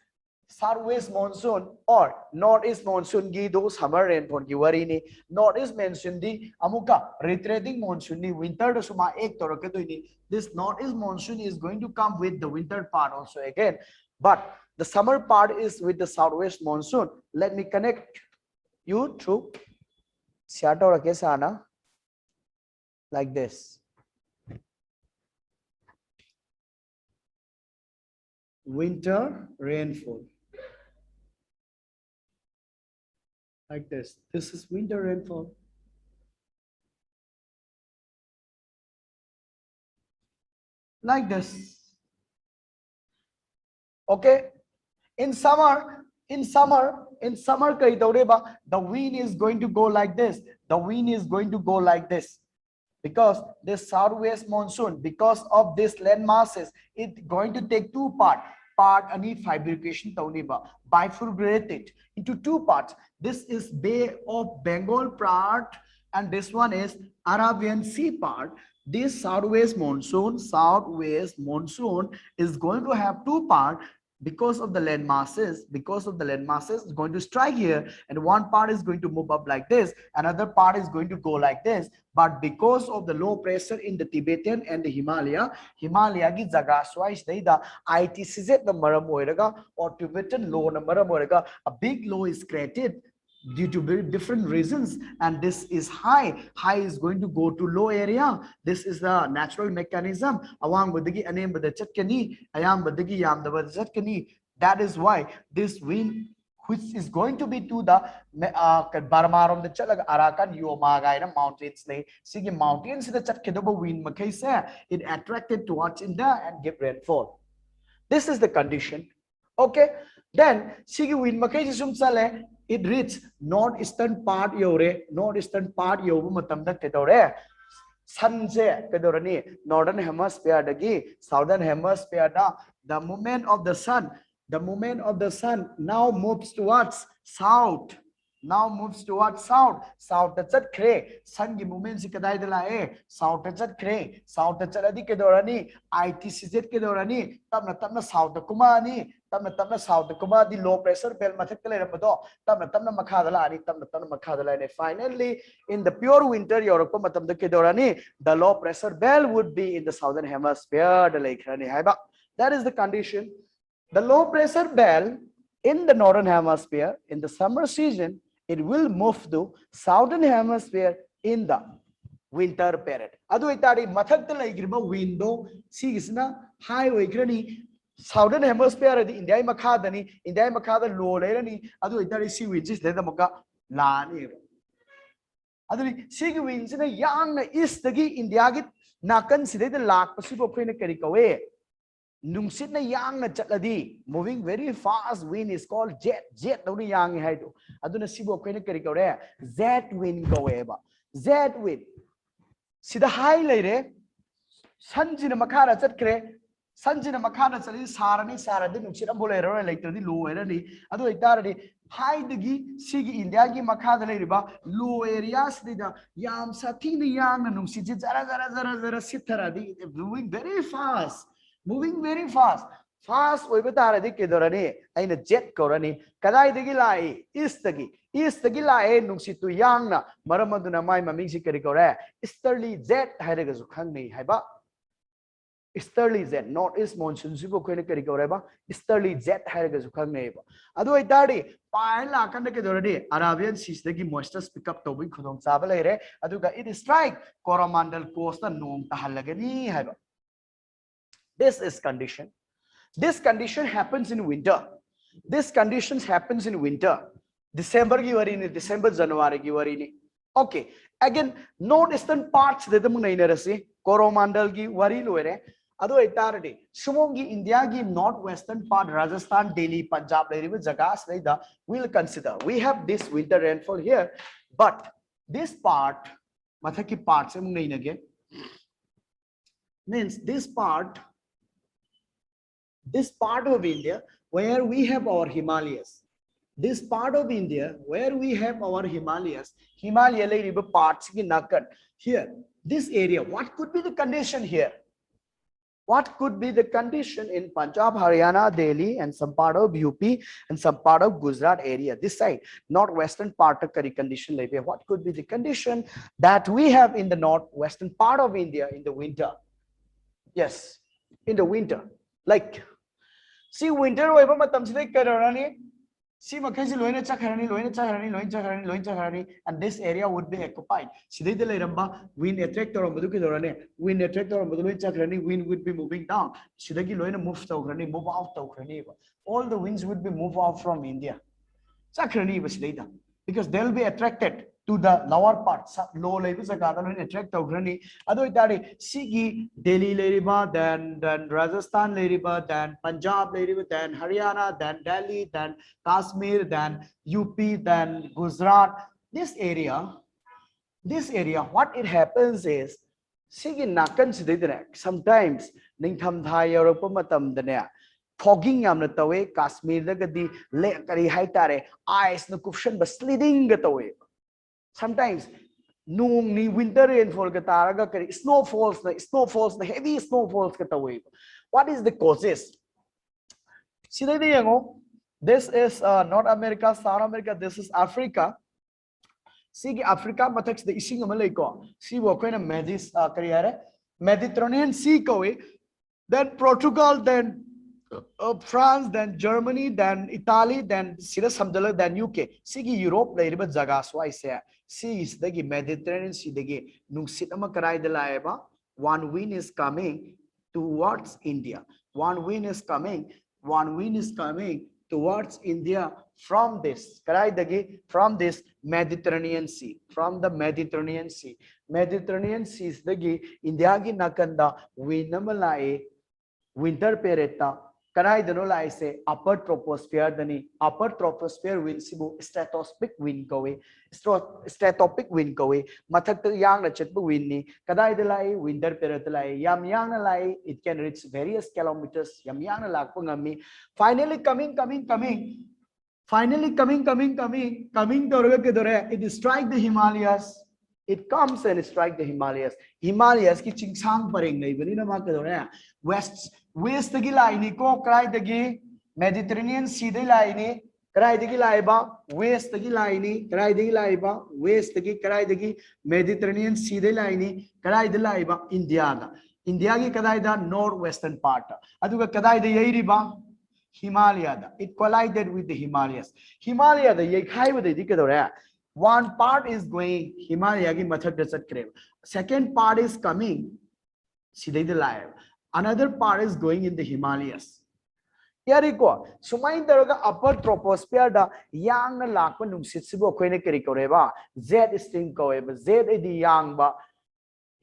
southwest monsoon or northeast monsoon gi do summer rainfall ki wari ni northeast monsoon di amuka retreating monsoon ni winter to suma ek torake to ni this northeast monsoon is going to come with the winter part also again, but the summer part is with the southwest monsoon. Let me connect you through Siatorake sana like this. Winter rainfall. Like this. This is winter rainfall. Like this. Okay. In summer, the wind is going to go like this. The wind is going to go like this. Because this southwest monsoon, because of this land masses, it's going to take two parts. Part and fabrication bifurcated into two parts. This is Bay of Bengal part and this one is Arabian Sea part. This southwest monsoon is going to have two parts because of the land masses. It's going to strike here and one part is going to move up like this, another part is going to go like this, but because of the low pressure in the Tibetan and the Himalaya ki jaga swais da ITCZ na maram hoiraga or Tibetan low na maram hoiraga a big low is created due to very different reasons, and this is high. High is going to go to low area. This is the natural mechanism. Awang badagi anem bada chatkani, ayam badagi yam da bada chatkani. That is why this wind, which is going to be to the Barmarom the Chalag Arakan Yomaga mountains, sigi mountains the Chatkedoba wind Makaisa, it attracted towards India and give rainfall. This is the condition. Okay, then sigi wind Makaisum Sale, it reaches northeastern part yore, northeastern part yobu matamda ketore. Sunse kedorani, northern hemisphere dagi, southern hemisphere da, the movement of the sun. The movement of the sun now moves towards south. Now moves towards south. South the chat kre. Sun ki movement si kadai dala e. South the chat kre. South the chat adi ke dorani. ITCZ ke dorani. Tamna south the kumani. Tamna south the kuma di low pressure belt mathak kale ramado. Tamna makadala ani. Tamna makadala ani. Finally, in the pure winter Europe matam the ke dorani, the low pressure belt would be in the southern hemisphere. The lake rani haiba. That is the condition. The low pressure belt in the northern hemisphere in the summer season, it will move to southern hemisphere in the winter period. Adu itari mathak la igriba window see isna high oigrani southern hemisphere the India makadani India makada low lerani adu itari see winds the maka lani. Adu see winds in a young east the India git nakan side the lak pasipo queen karikawe. Nungsitna yang na chatladi moving very fast wind is called jet dawni yang hai to aduna sibo koina kari kore jet wind kaweba jet wind sida high leire sanjina makhara chatkre sanjina makhara chali saradi nungsita bolero electradi low erani adu itaradi high digi sigi India gi makhada leiriba low areas dida yam sathina yang na nungsiti zara sitharadi moving very fast. Moving very fast. Fast over the Kedorani, and a jet corani, Kadai de Gilai, Eastagi Lai, Nuxitu Yang, Maramaduna Maima Mixicaricore, Easterly jet Hadagazukani, Haba. Easterly jet, not East Monsoon, Zuko Quenicareba, Easterly jet Hadagazukani. Ado Itadi, Paila Kandakedorani, Arabian seas the moistures pick up Toby Kudon Sabalere, Aduga it is strike, Coromandel Costa, Nung Tahalagani, Haba. This is condition. This condition happens in winter. This conditions happens in winter. December ki warini, December January ki warini. Okay. Again, northeastern parts de the munainarasi, Coromandel ki wari loere. Ado itaradi. Sumongi India ki northwestern part, Rajasthan, Delhi, Punjab, Jagas Reda, we'll consider. We have this winter rainfall here, but this part, Mathaki parts munainage, means this part of India where we have our Himalayas. This part of India where we have our Himalayas, Himalaya parts here, this area, what could be the condition here? What could be the condition in Punjab, Haryana, Delhi, and some part of UP and some part of Gujarat area? This side, northwestern part of Kari condition. What could be the condition that we have in the northwestern part of India in the winter? Yes, in the winter. Like, see winter over matamside karani, see Makasi Loina Chakarani, and this area would be occupied. Sidai the Leramba, wind attractor of Madukidorane, wind attractor of Madui Chakarani, wind would be moving down. Sidaki Loina moves to Ukraine, move out to Ukraine. All the winds would be moved out from India. Chakarani was later because they'll be attracted to the lower parts, low levels of Catalan attract Ukraine. Other than Sigi, Delhi Leriba, then Rajasthan Leriba, then Punjab Leriba, then Haryana, then Delhi, then Kashmir, then UP, then Gujarat. This area, what it happens is Sigi Nakan Sididrak. Sometimes Ningham Thai Europe Matam fogging Yamnatawe, Kashmir, the Gadi, Lekari Haitare, ice, the cushion, but sliding it away. Sometimes noong ni winter rainfall ka taraga kari snowfalls na heavy snowfalls ka taway. What is the causes? This is North America, South America, this is Africa. Sige Africa mathaks the ising malay ko. Si wo ko na Mediterranean Sea ko then Portugal, then France, then Germany, then Italy, then Sira Samdala, then UK. Sigi Europe, the Riba Zaga, so I say, see is the Mediterranean Sea, the Nuxitama Karai de Laeba. One wind is coming towards India. One wind is coming towards India from this, from this Mediterranean Sea, from the Mediterranean Sea. Mediterranean Sea is the India ki nakanda winamalai winter period ta kanai dano lai se upper troposphere dani upper troposphere wind sibu stratospheric wind kowe stratospheric wind kowe mathak ta yang na chet bu wind ni kanai da lai winter period lai yam yang na lai it can reach various kilometers yam yang na lak ngami finally coming toraga ke dore it strike the Himalayas. It comes and strike the Himalayas. Himalayas ki chingsang pareng nei bani na ma ke dore west gi lai ni ko krai dagi Mediterranean Sea dai lai ni krai dagi lai ba west gi lai ni krai dagi lai ba west gi krai dagi Mediterranean Sea dai lai ni krai dai lai ba India gi kadai da northwestern part aduga kadai da yai ri ba Himalaya da it collided with the Himalayas. Himalaya da yai khai ba dai ke dore one part is going Himalaya ki mathak desert crave. Second part is coming sidai the live. Another part is going in the Himalayas. Yariko sumai daroga upper troposphere da yang na lakpa nungsit sibo koine kari koreba Z stream koeba Z edi yang ba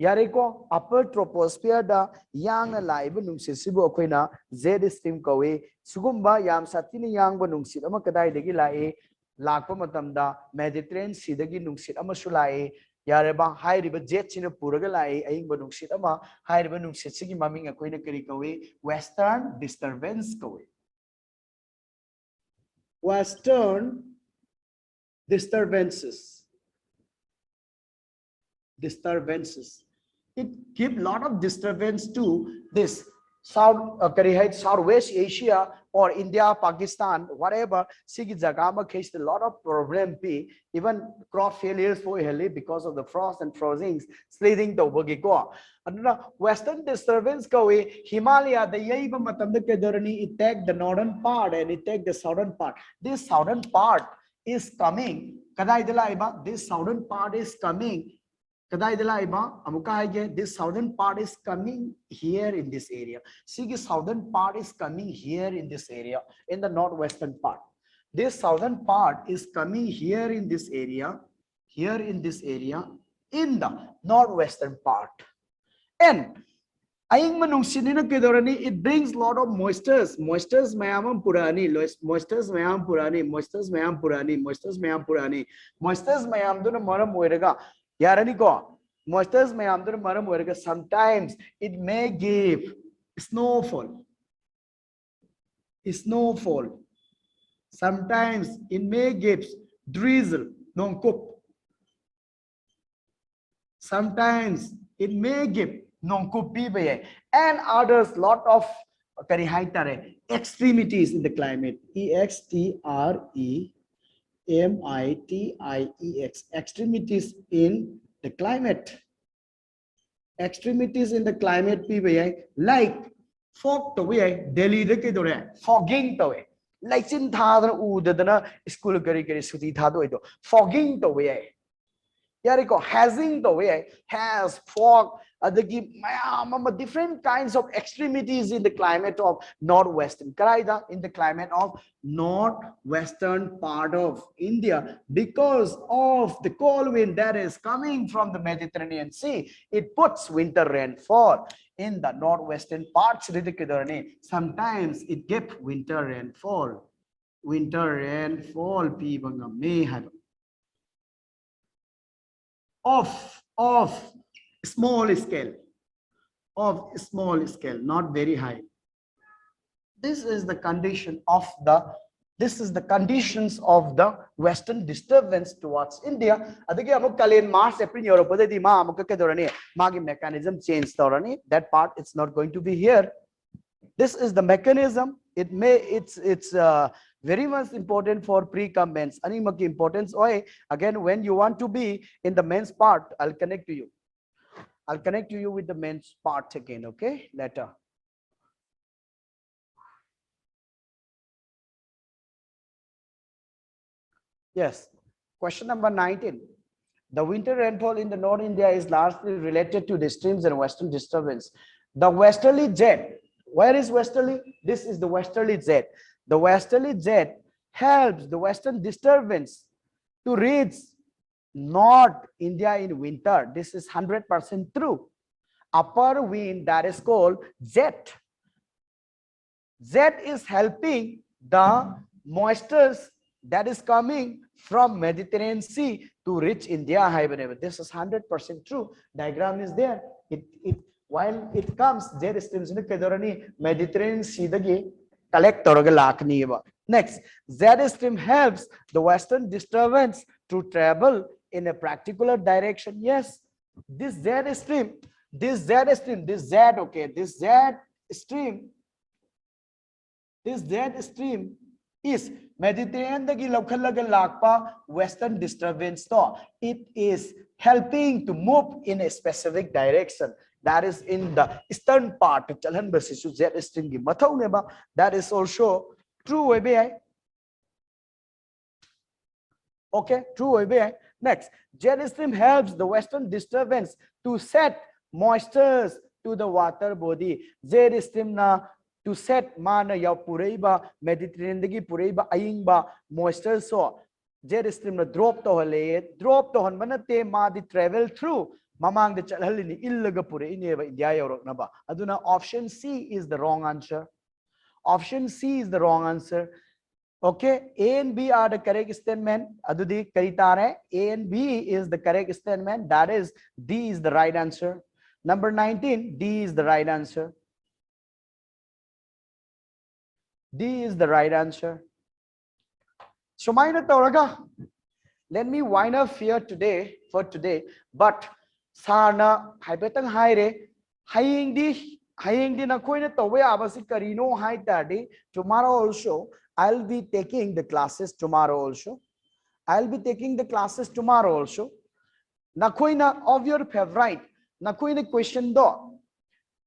yariko upper troposphere da yang na laiba nungsit sibo koina Z stream koe sugumba yam satini yang ba nungsit ama kadai degi lai lakpa matamda Mediterranean Sea dagi nungsit ama sulai yareba high river jet china puraga lai aing ba nungsit ama high river nungsit sigi maming akoina kari koe western disturbance koe western disturbances it give lot of disturbance to this Southwest Asia or India, Pakistan, whatever. Sigi Jagama case a lot of problem be even crop failures for heli because of the frost and frozings slithing the Bogiko. Another western disturbance go away. Himalaya, the Yaiba Matamda Kedorani, it take the northern part and it take the southern part. This southern part is coming. Kadaidalaiba, this southern part is coming. This southern part is coming here in this area. See, the southern part is coming here in this area, in the northwestern part. This southern part is coming here in this area, in the northwestern part. And it brings a lot of moistures mayam purani duna maram moiraga yarani ko moistures mayam duna maram moiraga sometimes it may give snowfall sometimes it may give drizzle nongkup sometimes it may give and others lot of extremities in the climate. Extremities in the climate. Extremities in the climate like fog to Delhi de fogging to like in Thadra Udana school suti fogging to Yariko hazing the way has fog different kinds of extremities in the climate of northwestern Karaida in the climate of northwestern part of India because of the cold wind that is coming from the Mediterranean Sea. It puts winter rainfall in the northwestern parts. Sometimes it gives winter rainfall. Of small scale, not very high. This is the conditions of the western disturbance towards India. March, April, Europe, mechanism change. That part it's not going to be here. This is the mechanism. It's very much important for pre-comments. Importance. Again, when you want to be in the men's part, I'll connect to you. I'll connect you with the men's part again. Okay, later. Yes. Question number 19. The winter rainfall in the North India is largely related to the streams and western disturbance. The westerly jet, where is westerly? This is the westerly jet. The westerly jet helps the western disturbance to reach North India in winter. This is 100% true. Upper wind, that is called jet. Jet is helping the moisture that is coming from Mediterranean Sea to reach India. This is 100% true. Diagram is there. While it comes, jet streams in the Mediterranean Sea collect. Next, jet stream helps the western disturbance to travel in a particular direction. Yes, this jet stream, this jet stream is Mediterranean western disturbance. It is helping to move in a specific direction. That is in the eastern part. That is also true. Okay, true. Next, jet stream helps the western disturbance to set moistures to the water body. Jet stream na to set mana yaw puraiba Mediterranean dagi puraiba ayingba moisture so jet stream na drop to han manate ma di travel through mamang de chalhalini illaga pure ineba India yoroknaba. Aduna option C is the wrong answer. Option C is the wrong answer. Okay, A and B are the correct statement. Adudi karitare, A and B is the correct statement. That is, D is the right answer. Number 19, D is the right answer. D is the right answer. Shumaina Tauraga, let me wind up here today for today. But Sarna Hypetang Haire, Haying na koina tawe abasi karino hai tadi. Tomorrow also I'll be taking the classes tomorrow also. I'll be taking the classes tomorrow also. Na koina of your favorite, na koina question do.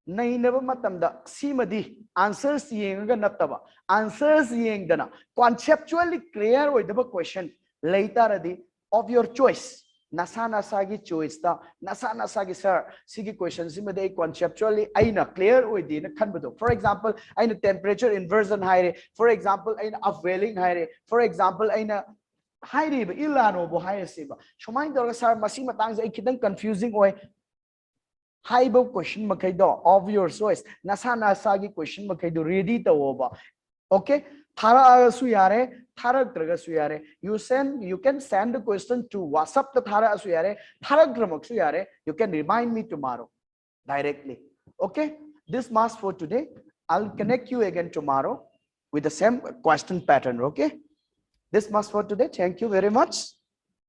Nahi never matamda simadi answers yenga nataba. Answers yengdana. Conceptually clear with the question later of your choice. Nasa nasagi choice ta nasa nasagi sir sigi questions simade conceptually aina clear with the kanbado. For example, aina temperature inversion high. For example, aina upwelling high. For example, aina high ilano bo high siba. Shumain dorga sir masi matang ay kitang confusing way. High bo question makaido of your choice. Nasa nasagi question makaido ready to oba. Okay. Thara suyare, thara traga suyare. You can send the question to WhatsApp the thara suyare, thara gramak suyare. You can remind me tomorrow directly. Okay, this mass for today. I'll connect you again tomorrow with the same question pattern. Okay, this mass for today. Thank you very much.